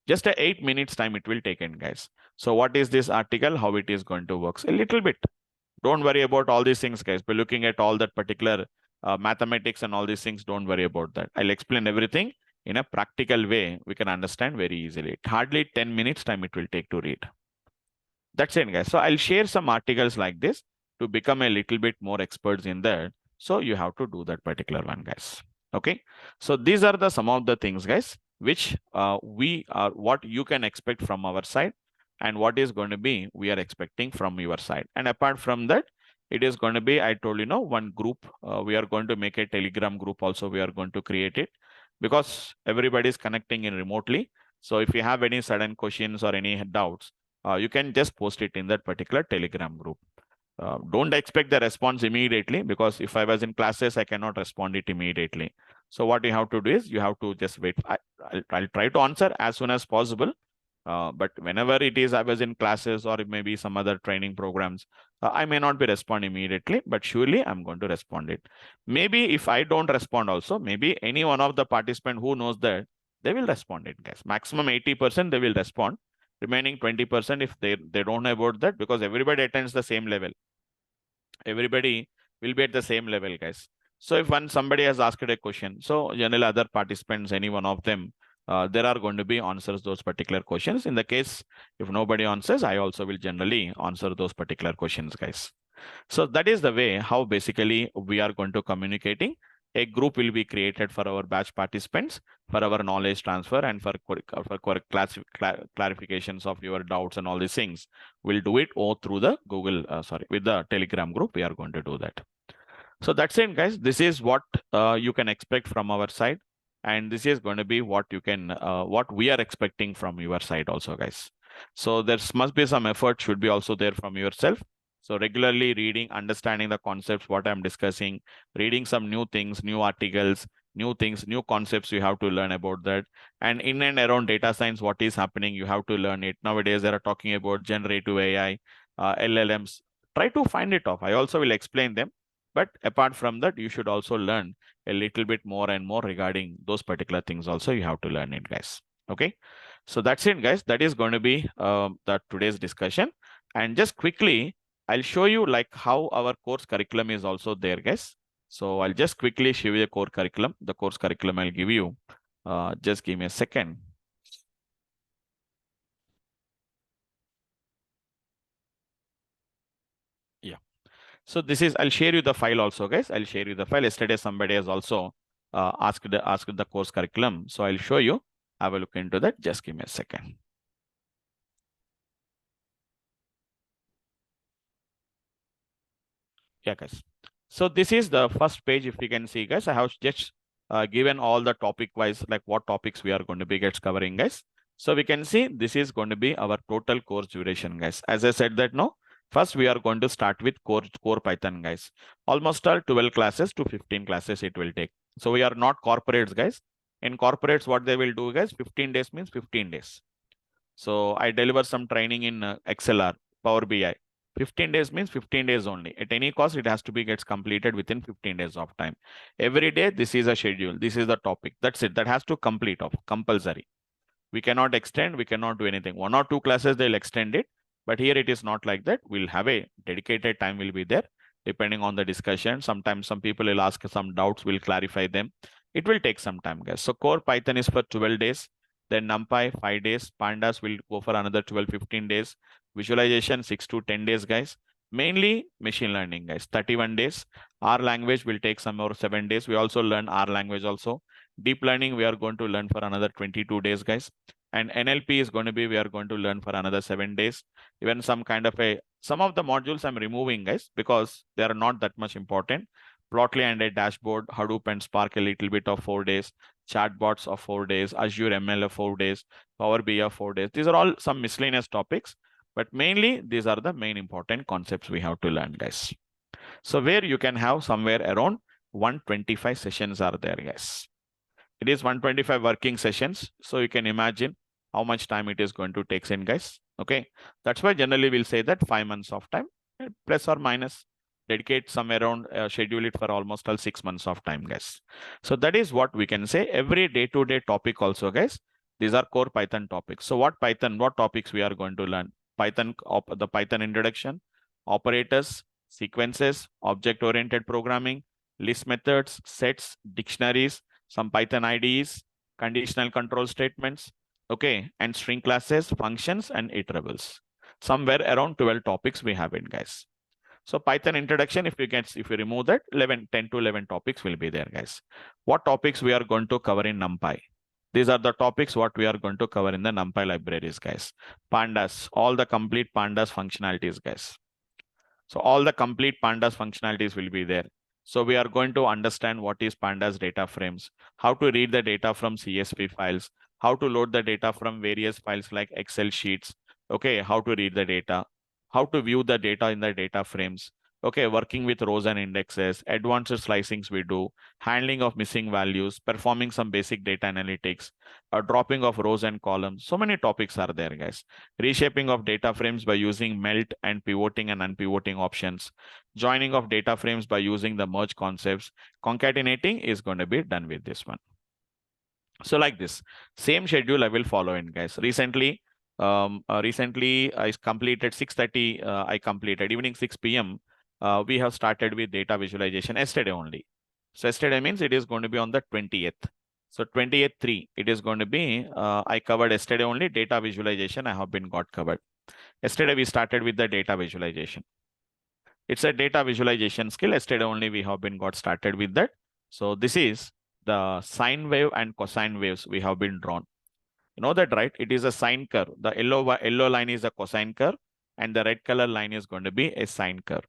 Just 8 minutes time it will take in, guys. So what is this article? How it is going to work? A little bit. Don't worry about all these things, guys. We're looking at all that particular mathematics and all these things. Don't worry about that. I'll explain everything in a practical way. We can understand very easily. Hardly 10 minutes time it will take to read. That's it, guys. So I'll share some articles like this to become a little bit more experts in that. So you have to do that particular one, guys. Okay. So these are some of the things, guys, which what you can expect from our side, and what is going to be we are expecting from your side. And apart from that, it is going to be, I told you, one group. We are going to make a Telegram group also. We are going to create it because everybody is connecting in remotely. So if you have any sudden questions or any doubts, you can just post it in that particular Telegram group. Don't expect the response immediately, because if I was in classes, I cannot respond it immediately. So what you have to do is you have to just wait. I'll try to answer as soon as possible. But whenever it is I was in classes or maybe some other training programs, I may not be respond immediately, but surely I'm going to respond it. Maybe if I don't respond also, maybe any one of the participant who knows that, they will respond it, guys. Maximum 80% they will respond. Remaining 20% if they don't know about that, because everybody attends the same level. Everybody will be at the same level, guys. So if somebody has asked a question, so generally other participants, any one of them, there are going to be answers those particular questions. In the case if nobody answers, I also will generally answer those particular questions, guys. So that is the way how basically we are going to communicating. A group will be created for our batch participants for our knowledge transfer and for clarifications of your doubts and all these things. We'll do it all through the with the Telegram group. We are going to do that. So that's it, guys. This is what you can expect from our side. And this is going to be what you can, what we are expecting from your side also, guys. So there must be some effort should be also there from yourself. So regularly reading, understanding the concepts, what I'm discussing, reading some new things, new articles, new things, new concepts, you have to learn about that. And in and around data science, what is happening, you have to learn it. Nowadays, they are talking about generative AI, LLMs. Try to find it off. I also will explain them. But apart from that, you should also learn a little bit more and more regarding those particular things also. You have to learn it, guys. Okay. So that's it, guys. That is going to be today's discussion. And just quickly, I'll show you like how our course curriculum is also there, guys. So I'll just quickly show you the core curriculum. The course curriculum I'll give you. Just give me a second. Yeah. So this is, I'll share you the file also, guys. I'll share you the file. Yesterday, somebody has also asked the course curriculum. So I'll show you. Have a look into that. Just give me a second. Yeah, guys. So this is the first page. If you can see, guys, I have just given all the topic wise, like what topics we are going to be covering, guys. So we can see this is going to be our total course duration, guys. As I said that, no, First, we are going to start with core Python, guys. Almost all 12 classes to 15 classes it will take. So we are not corporates, guys. In corporates, what they will do, guys, 15 days means 15 days. So I deliver some training in XLR, Power BI. 15 days means 15 days only. At any cost, it has to be gets completed within 15 days of time. Every day, this is a schedule. This is the topic. That's it. That has to complete of compulsory. We cannot extend. We cannot do anything. 1 or 2 classes, they'll extend it. But here it is not like that. We'll have a dedicated time will be there depending on the discussion. Sometimes some people will ask some doubts. We'll clarify them. It will take some time, guys. So core Python is for 12 days. Then NumPy 5 days. Pandas will go for another 12, 15 days. Visualization 6 to 10 days, guys. Mainly machine learning, guys. 31 days. R language will take some more 7 days. We also learn R language also. Deep learning, we are going to learn for another 22 days, guys. And NLP is going to be, we are going to learn for another 7 days. Even some kind of some of the modules I'm removing, guys, because they are not that much important. Plotly and a dashboard, Hadoop and Spark a little bit of 4 days, chatbots of 4 days, Azure ML of 4 days, Power BI of 4 days. These are all some miscellaneous topics, but mainly these are the main important concepts we have to learn, guys. So where you can have somewhere around 125 sessions are there, guys. It is 125 working sessions. So you can imagine how much time it is going to take in, guys. Okay. That's why generally we'll say that 5 months of time, plus or minus, dedicate somewhere around, schedule it for almost all 6 months of time, guys. So that is what we can say. Every day-to-day topic also, guys. These are core Python topics. So what topics we are going to learn? The Python introduction, operators, sequences, object-oriented programming, list methods, sets, dictionaries, some Python IDEs, conditional control statements, okay, and string classes, functions, and iterables. Somewhere around 12 topics we have it, guys. So Python introduction, if you remove that, 10 to 11 topics will be there, guys. What topics we are going to cover in NumPy? These are the topics what we are going to cover in the NumPy libraries, guys. Pandas, all the complete Pandas functionalities, guys. So all the complete Pandas functionalities will be there. So we are going to understand what is Pandas data frames, how to read the data from CSV files, how to load the data from various files like Excel sheets, okay, how to read the data, how to view the data in the data frames, okay, working with rows and indexes, advanced slicings we do, handling of missing values, performing some basic data analytics, dropping of rows and columns. So many topics are there, guys. Reshaping of data frames by using melt and pivoting and unpivoting options, joining of data frames by using the merge concepts, concatenating is going to be done with this one. So like this, same schedule I will follow in, guys. Recently I completed 6:30. I completed evening 6 p.m. We have started with data visualization yesterday only. So yesterday means it is going to be on the 20th. So 20th 3, it is going to be, I covered yesterday only data visualization. I have been got covered. Yesterday we started with the data visualization. It's a data visualization skill. Yesterday only we have been got started with that. So this is the sine wave and cosine waves we have been drawn. You know that, right? It is a sine curve. The yellow line is a cosine curve and the red color line is going to be a sine curve.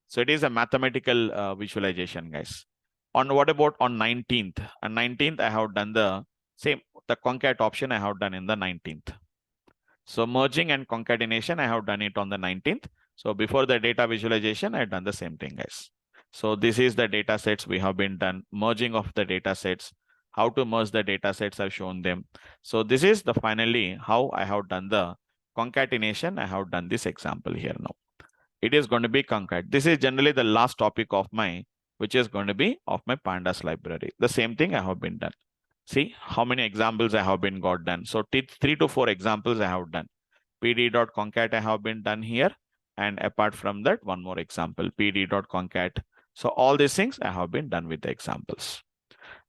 So it is a mathematical visualization, guys. What about on 19th? On 19th, I have done the same, the concat option I have done in the 19th. So merging and concatenation, I have done it on the 19th. So before the data visualization, I've done the same thing, guys. So this is the data sets we have been done, merging of the data sets, how to merge the data sets, I've shown them. So this is the finally how I have done the concatenation. I have done this example here now. It is going to be concat. This is generally the last topic of my, which is going to be of my pandas library. The same thing I have been done. See how many examples I have been got done. So 3 to 4 examples I have done. pd.concat I have been done here. And apart from that, one more example, pd.concat. So all these things I have been done with the examples.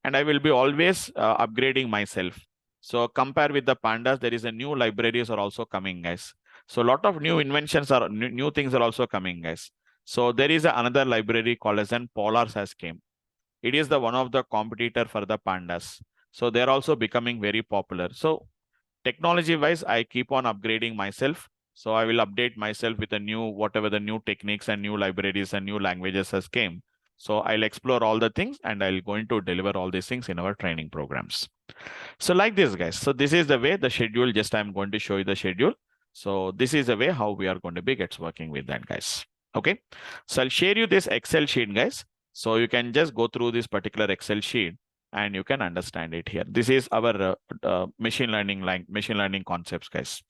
And I will be always upgrading myself. So compare with the pandas, there is a new libraries are also coming, guys. So a lot of new inventions are, new things are also coming, guys. So there is another library called as Polars has came. It is the one of the competitor for the pandas. So they're also becoming very popular. So technology wise, I keep on upgrading myself. So I will update myself with a new, whatever the new techniques and new libraries and new languages has came. So I'll explore all the things and I'll going to deliver all these things in our training programs. So like this, guys. So this is the way the schedule, just I'm going to show you the schedule. So this is the way how we are going to be working with that, guys. Okay. So I'll share you this Excel sheet, guys. So you can just go through this particular Excel sheet and you can understand it here. This is our machine learning concepts, guys.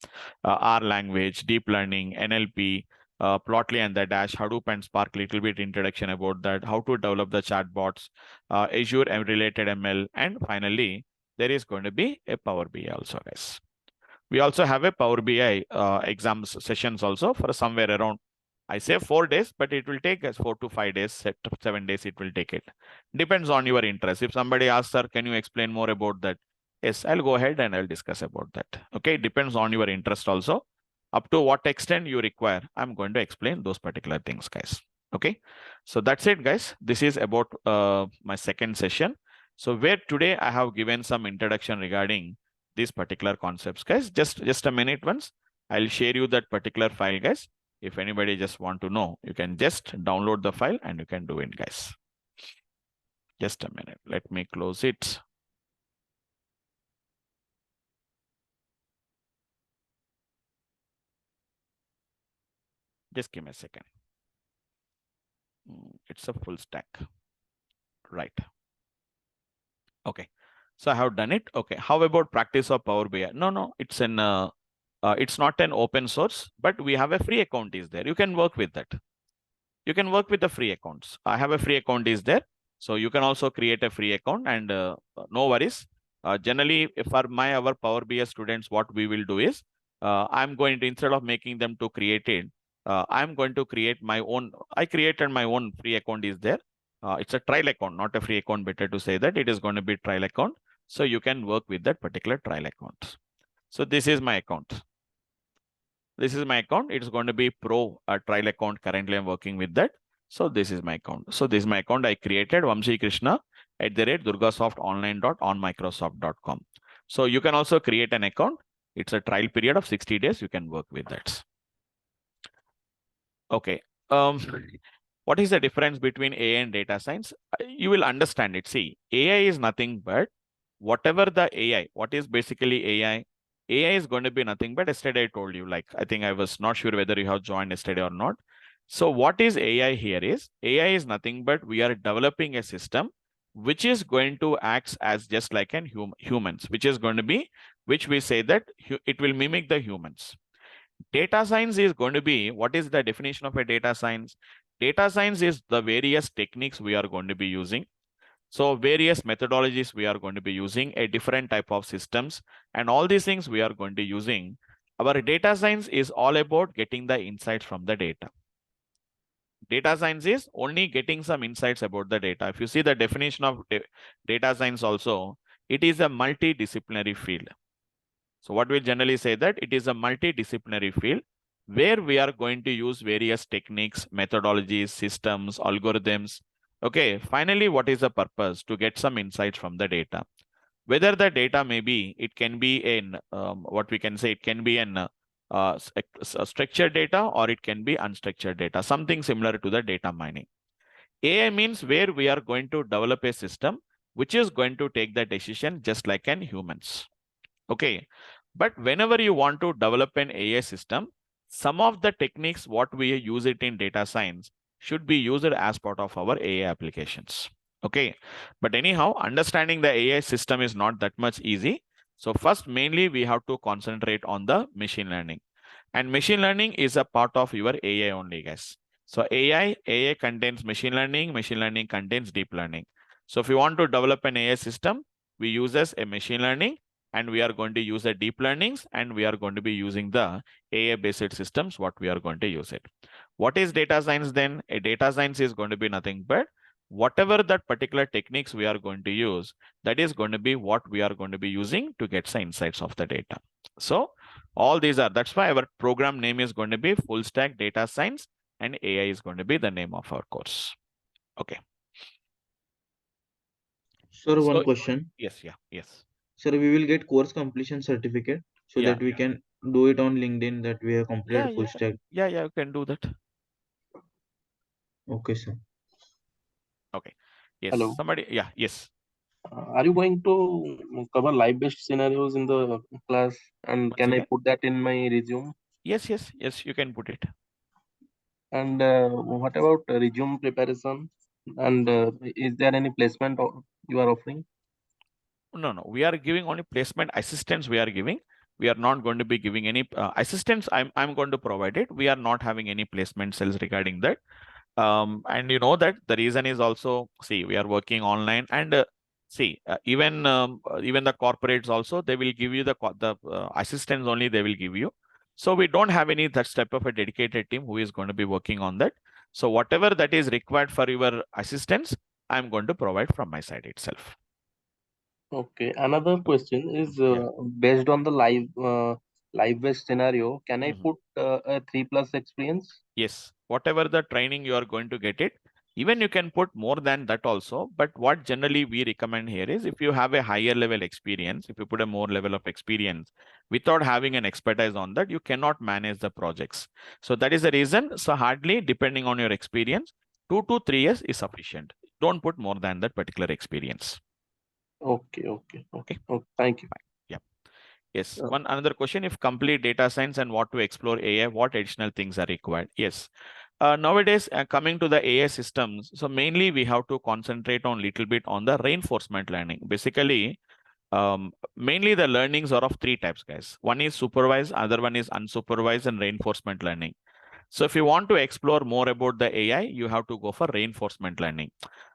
R language, deep learning, NLP, Plotly and the Dash, Hadoop and Spark, little bit introduction about that, how to develop the chatbots, Azure and related ML, and finally, there is going to be a Power BI also, guys. We also have a Power BI exams sessions also for somewhere around, I say 4 days, but it will take us 4 to 5 days, 7 days it will take it. Depends on your interest. If somebody asks, sir, can you explain more about that? Yes, I'll go ahead and I'll discuss about that. Okay, depends on your interest also. Up to what extent you require, I'm going to explain those particular things, guys. Okay, so that's it, guys. This is about my second session. So where today I have given some introduction regarding these particular concepts, guys. Just a minute once. I'll share you that particular file, guys. If anybody just want to know, you can just download the file and you can do it, guys. Just a minute. Let me close it. Just give me a second. It's a full stack. Right. Okay. So I have done it. Okay. How about practice of Power BI? No, it's it's not an open source, but we have a free account is there. You can work with that. You can work with the free accounts. I have a free account is there. So you can also create a free account and no worries. Generally, for our Power BI students, what we will do is I'm going to, instead of making them to create it, I'm going to create my own. I created my own free account is there. It's a trial account, not a free account. Better to say that it is going to be trial account. So you can work with that particular trial account. So this is my account. This is my account. It's going to be pro trial account. Currently, I'm working with that. So this is my account. So this is my account I created, Vamsi Krishna @durgasoftonline.onmicrosoft.com. So you can also create an account. It's a trial period of 60 days. You can work with that. Okay. What is the difference between AI and data science? You will understand it. See, AI is nothing but whatever the AI, what is basically AI? AI is going to be nothing but yesterday I told you, like, I think I was not sure whether you have joined yesterday or not. So what is AI here is, AI is nothing but we are developing a system which is going to act as just like an humans, which is going to be, which we say that it will mimic the humans. Data science is going to be, what is the definition of a data science? Data science is the various techniques we are going to be using. So various methodologies we are going to be using, a different type of systems, and all these things we are going to be using. Our data science is all about getting the insights from the data. Data science is only getting some insights about the data. If you see the definition of data science also, it is a multidisciplinary field. So what we generally say that it is a multidisciplinary field where we are going to use various techniques, methodologies, systems, algorithms. Okay, finally, what is the purpose? To get some insights from the data. Whether the data may be, it can be in what we can say, it can be in structured data or it can be unstructured data, something similar to the data mining. AI means where we are going to develop a system which is going to take the decision just like an humans. Okay, but whenever you want to develop an AI system, some of the techniques what we use it in data science should be used as part of our AI applications. Okay, but anyhow, understanding the AI system is not that much easy. So first, mainly we have to concentrate on the machine learning, and machine learning is a part of your AI only, guys. So AI contains machine learning contains deep learning. So if you want to develop an AI system, we use as a machine learning, and we are going to use the deep learnings, and we are going to be using the AI based systems, what we are going to use it. What is data science then? A data science is going to be nothing but whatever that particular techniques we are going to use, that is going to be what we are going to be using to get some insights of the data. So all these are, that's why our program name is going to be full stack data science, and AI is going to be the name of our course. Okay. Sir, So, one question. yes. Sir, we will get course completion certificate so Yeah. that we can do it on LinkedIn that we have completed full stack. Yeah, you can do that. Okay, sir. Okay. Yes. Hello. Somebody. Yeah. Yes. Are you going to cover live-based scenarios in the class? And Once can I again. put that in my resume? Yes, you can put it. And what about resume preparation? And is there any placement you are offering? No, we are giving only placement assistance. We are giving. We are not going to be giving any assistance. I'm going to provide it. We are not having any placement cells regarding that. And you know that the reason is also, see, we are working online, and even the corporates also, they will give you the assistance only they will give you. So we don't have any that type of a dedicated team who is going to be working on that. So whatever that is required for your assistance, I'm going to provide from my side itself. Okay. Another question is Yeah. based on the live-based scenario, can I Mhm. put a 3+ experience? Yes, whatever the training you are going to get it, even you can put more than that also. But what generally we recommend here is, if you have a higher level experience, if you put a more level of experience without having an expertise on that, you cannot manage the projects. So that is the reason. So hardly, depending on your experience, 2 to 3 years is sufficient. Don't put more than that particular experience. Okay. Thank you. Yeah. Yes. One another question: if complete data science and what to explore AI, what additional things are required? Yes. Nowadays, coming to the AI systems, so mainly we have to concentrate on little bit on the reinforcement learning. Basically, mainly the learnings are of three types, guys. One is supervised, other one is unsupervised, and reinforcement learning. So if you want to explore more about the AI, you have to go for reinforcement learning.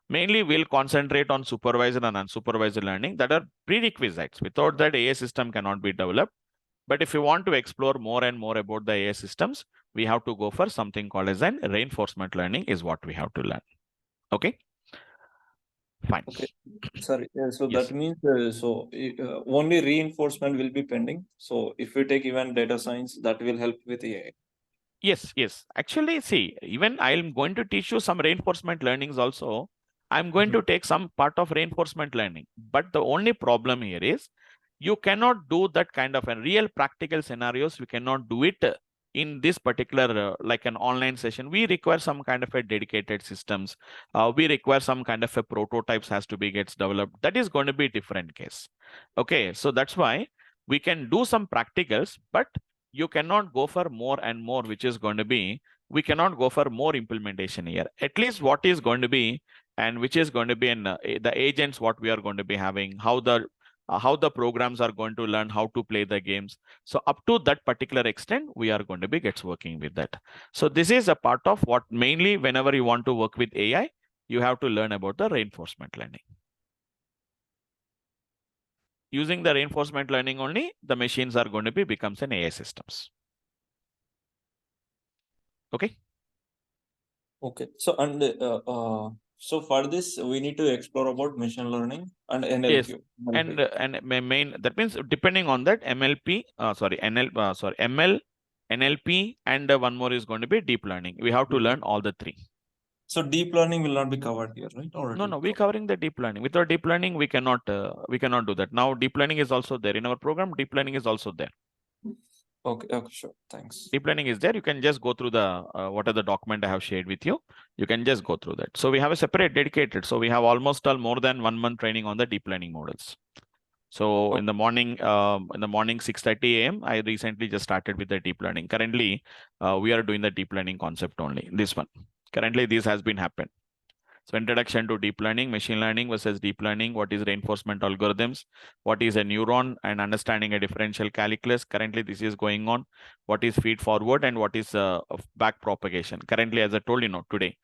Mainly, we'll concentrate on supervised and unsupervised learning that are prerequisites. Without that, AI system cannot be developed. But if you want to explore more and more about the AI systems, we have to go for something called as an reinforcement learning is what we have to learn. Okay. Fine. Okay. Sorry. So Yes. that means only reinforcement will be pending. So if we take even data science, that will help with AI. Yes. Actually, see, even I'm going to teach you some reinforcement learnings also. I'm going to take some part of reinforcement learning. But the only problem here is, you cannot do that kind of a real practical scenarios. We cannot do it in this particular like an online session. We require some kind of a dedicated systems. We require some kind of a prototypes has to be gets developed. That is going to be a different case. Okay, so that's why we can do some practicals, but you cannot go for more and more, which is going to be, we cannot go for more implementation here. At least what is going to be, and which is going to be in the agents, what we are going to be having, how the programs are going to learn how to play the games. So up to that particular extent, we are going to be gets working with that. So this is a part of what mainly whenever you want to work with AI, you have to learn about the reinforcement learning. Using the reinforcement learning only, the machines are going to be becomes an AI systems. Okay. Okay. So so for this, we need to explore about machine learning and NLP. Yes, and main, that means depending on that MLP, ML, NLP, and one more is going to be deep learning. We have to learn all the three. So deep learning will not be covered here, right? Or No, we're covering the deep learning. Without deep learning, we cannot do that. Now deep learning is also there in our program. Deep learning is also there. Okay, sure. Thanks. Deep learning is there. You can just go through the what are the document I have shared with you. You can just go through that. So we have a separate dedicated. So we have almost more than 1 month training on the deep learning models. So in the morning 6:30 a.m., I recently just started with the deep learning. Currently, we are doing the deep learning concept only. This one. Currently, this has been happened. So introduction to deep learning, machine learning versus deep learning. What is reinforcement algorithms? What is a neuron, and understanding a differential calculus? Currently, this is going on. What is feed forward and what is back propagation? Currently, as I told you, today,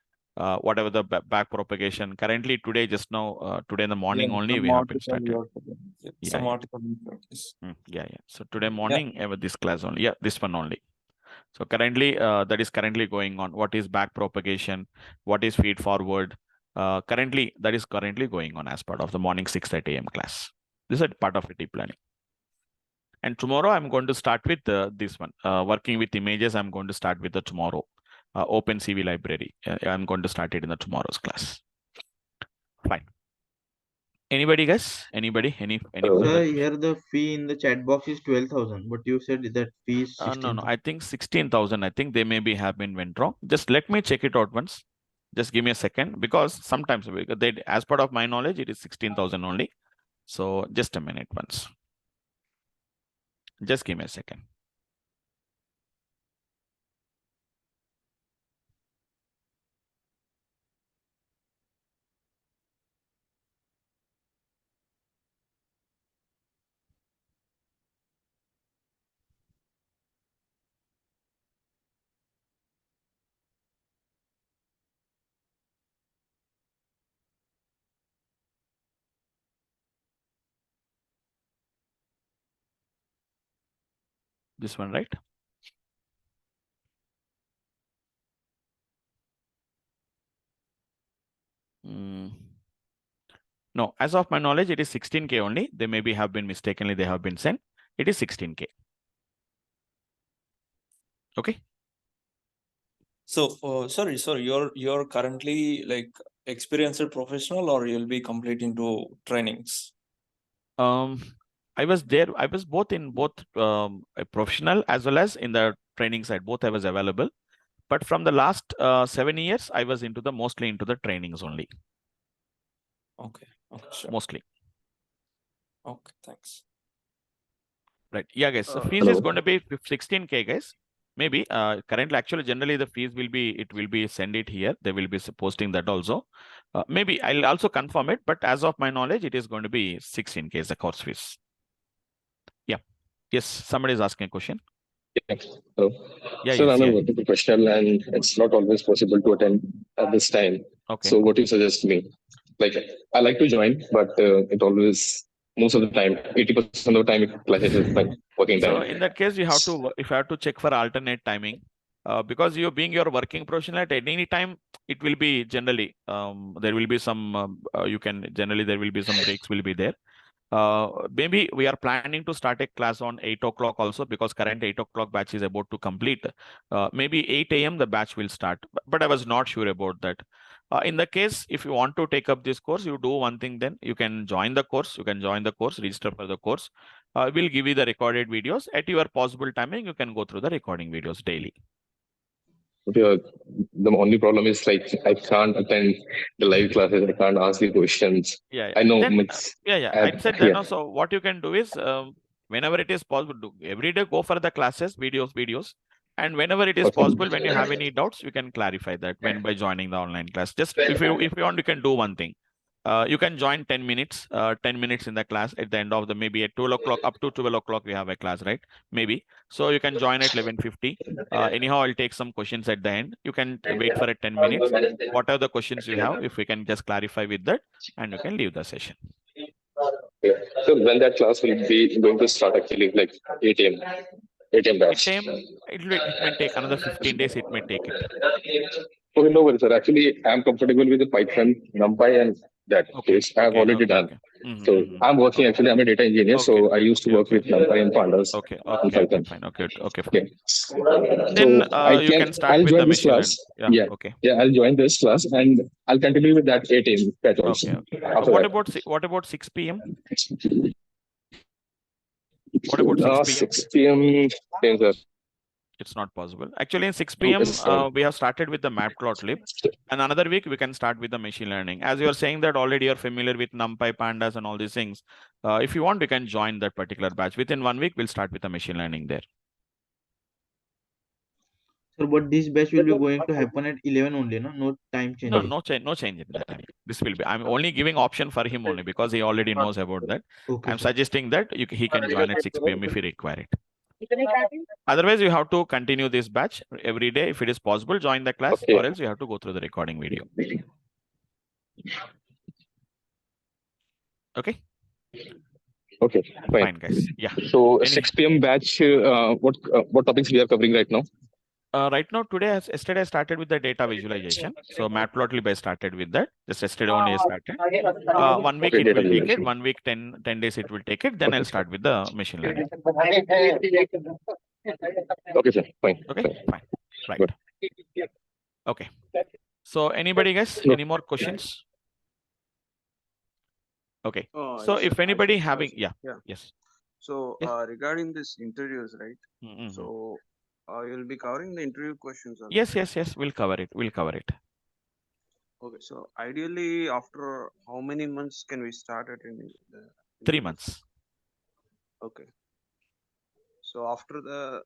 whatever the back propagation. Currently, today, just now, today in the morning only, we have been started. Some article. Yeah. So today morning, this class only. Yeah, this one only. So currently, that is currently going on. What is back propagation? What is feed forward? Currently, that is currently going on as part of the morning 6:30 a.m. class. This is a part of deep learning. And tomorrow, I'm going to start with this one. Working with images, I'm going to start with the tomorrow. OpenCV library. I'm going to start it in the tomorrow's class. Fine. Anybody guys? Anybody? Any Sir, here the fee in the chat box is 12,000, but you said that fee is 16,000. No. I think 16,000. I think they maybe have been went wrong. Just let me check it out once. Just give me a second, because sometimes they, as part of my knowledge, it is 16,000 only. So just a minute once. Just give me a second. This one, right? No, as of my knowledge, it is 16K only. They maybe have been mistakenly, they have been sent. It is 16K. Okay. So, sorry, you're currently like experienced professional, or you'll be completing to trainings? I was there. I was both in a professional as well as in the training side. Both I was available. But from the last 7 years, I was mostly into the trainings only. Okay. Okay, sure. Mostly. Okay, thanks. Right. Yeah, guys. So fees Hello. is going to be 16K, guys. Maybe currently, actually, generally the fees will be send it here. They will be posting that also. Maybe I'll also confirm it, but as of my knowledge, it is going to be 16K as the course fees. Yeah. Yes. Somebody is asking a question. Yeah. Hello. Yeah. So Yes. I'm Yeah. a working professional and it's not always possible to attend at this time. Okay. So what do you suggest me? Like I like to join, but it always most of the time, 80% of the time it clashes with my working So time. in that case, you have to check for alternate timing, because you being your working professional at any time, it will be generally there will be some there will be some breaks will be there. Maybe we are planning to start a class on 8 o'clock also, because current 8 o'clock batch is about to complete. Maybe 8 a.m. the batch will start, but I was not sure about that. In the case, if you want to take up this course, you do one thing, then you can join the course. You can join the course, register for the course. We'll give you the recorded videos at your possible timing. You can go through the recording videos daily. The only problem is like I can't attend the live classes. I can't ask the questions. Yeah. I know. Then, I said yeah. then also what you can do is whenever it is possible, do every day go for the classes, videos. And whenever it is Okay. possible, when you have any doubts, you can clarify that by joining the online class. Just if you want, you can do one thing. You can join 10 minutes, 10 minutes in the class at the end of maybe at 12 o'clock, up to 12 o'clock, we have a class, right? Maybe. So you can join at 11:50. Anyhow, I'll take some questions at the end. You can wait for 10 minutes. What are the questions you have? If we can just clarify with that, and you can leave the session. Yeah. So when that class will be going to start actually, like 8 a.m. 8 a.m. batch. It may take another 15 days. It may take it. Okay, no worries, sir. Actually, I'm comfortable with the Python, NumPy, and that case I've already done. So I'm working actually. I'm a data engineer, so I used to work with NumPy and Pandas. Okay, fine. Okay, fine. Okay. Then so you can start I'll with the join this machine class. learning. Yeah. Okay. Yeah, I'll join this class and I'll continue with that 8 a.m. batch also. Okay. What about 6 p.m.? What about 6 p.m.? 6 p.m. Sir. It's not possible. Actually, in 6 p.m., we have started with the matplotlib. And another week, we can start with the machine learning. As you are saying that already you're familiar with NumPy, Pandas, and all these things. If you want, we can join that particular batch. Within 1 week, we'll start with the machine learning there. So, but this batch will be going to happen at 11 only, no? No time change. No change in the time. This will be. I'm only giving option for him only because he already knows about that. Okay, I'm sir. suggesting that he can join at 6 p.m. if he require it. Otherwise, you have to continue this batch every day. If it is possible, join the class, or else you have to go through the recording video. Okay. Okay, fine guys. Yeah. So 6 p.m. batch, what topics we are covering right now? Right now, yesterday I started with the data visualization. So matplotlib I started with that. Just yesterday only I started. 1 week it will take it. 1 week, 10 days it will take it. Then I'll start with the machine learning. Okay, sir. Fine. Okay, fine. Right. Good. Okay. So anybody guys, any more questions? Okay. So if anybody having, yes. So regarding this interviews, right? So you'll be covering the interview questions. Yes. We'll cover it. Okay. So ideally, after how many months can we start attending? 3 months. Okay. So after the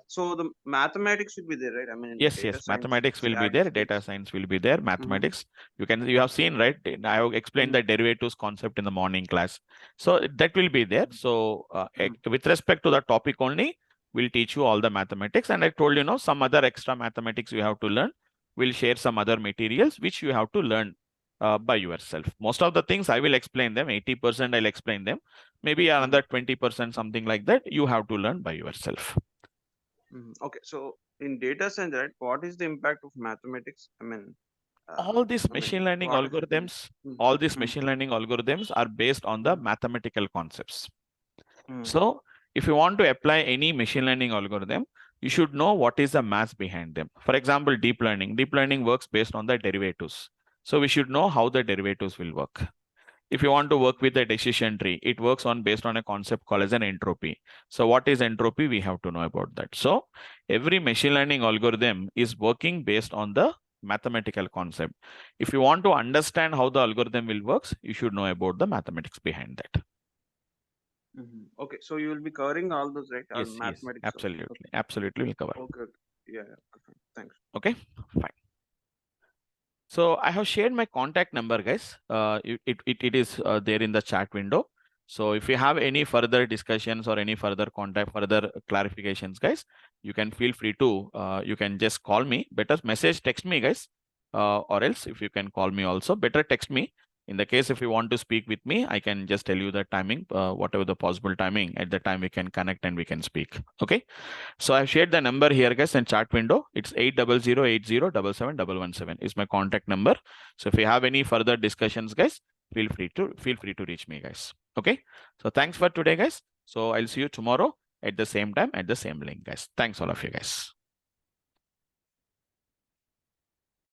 so the mathematics will be there, right? I mean, yes. Mathematics will be there. Data science will be there. Mathematics. You have seen, right? I have explained the derivatives concept in the morning class. So that will be there. So with respect to the topic only, we'll teach you all the mathematics. And I told you, some other extra mathematics you have to learn. We'll share some other materials which you have to learn by yourself. Most of the things I will explain them, 80% I'll explain them. Maybe another 20%, something like that, you have to learn by yourself. Okay, so in data science, right, what is the impact of mathematics? I mean, all these machine learning algorithms, all these machine learning algorithms are based on the mathematical concepts. So if you want to apply any machine learning algorithm, you should know what is the math behind them. For example, deep learning works based on the derivatives. So we should know how the derivatives will work. If you want to work with a decision tree, it works on based on a concept called as an entropy. So what is entropy? We have to know about that. So every machine learning algorithm is working based on the mathematical concept. If you want to understand how the algorithm will work, you should know about the mathematics behind that. Okay, so you will be covering all those, right? Yes, Mathematics. absolutely. Okay. Absolutely will cover. Okay. Yeah. Thanks. Okay, fine. So I have shared my contact number, guys. It is there in the chat window. So if you have any further discussions or any further contact, further clarifications, guys, you can feel free to, you can just call me. Better message, text me, guys. Or else if you can call me also, better text me. In the case, if you want to speak with me, I can just tell you the timing, whatever the possible timing, at the time we can connect and we can speak. Okay. So I've shared the number here, guys, in chat window. It's 800807777 is my contact number. So if you have any further discussions, guys, feel free to reach me, guys. Okay. So thanks for today, guys. So I'll see you tomorrow at the same time, at the same link, guys. Thanks all of you, guys.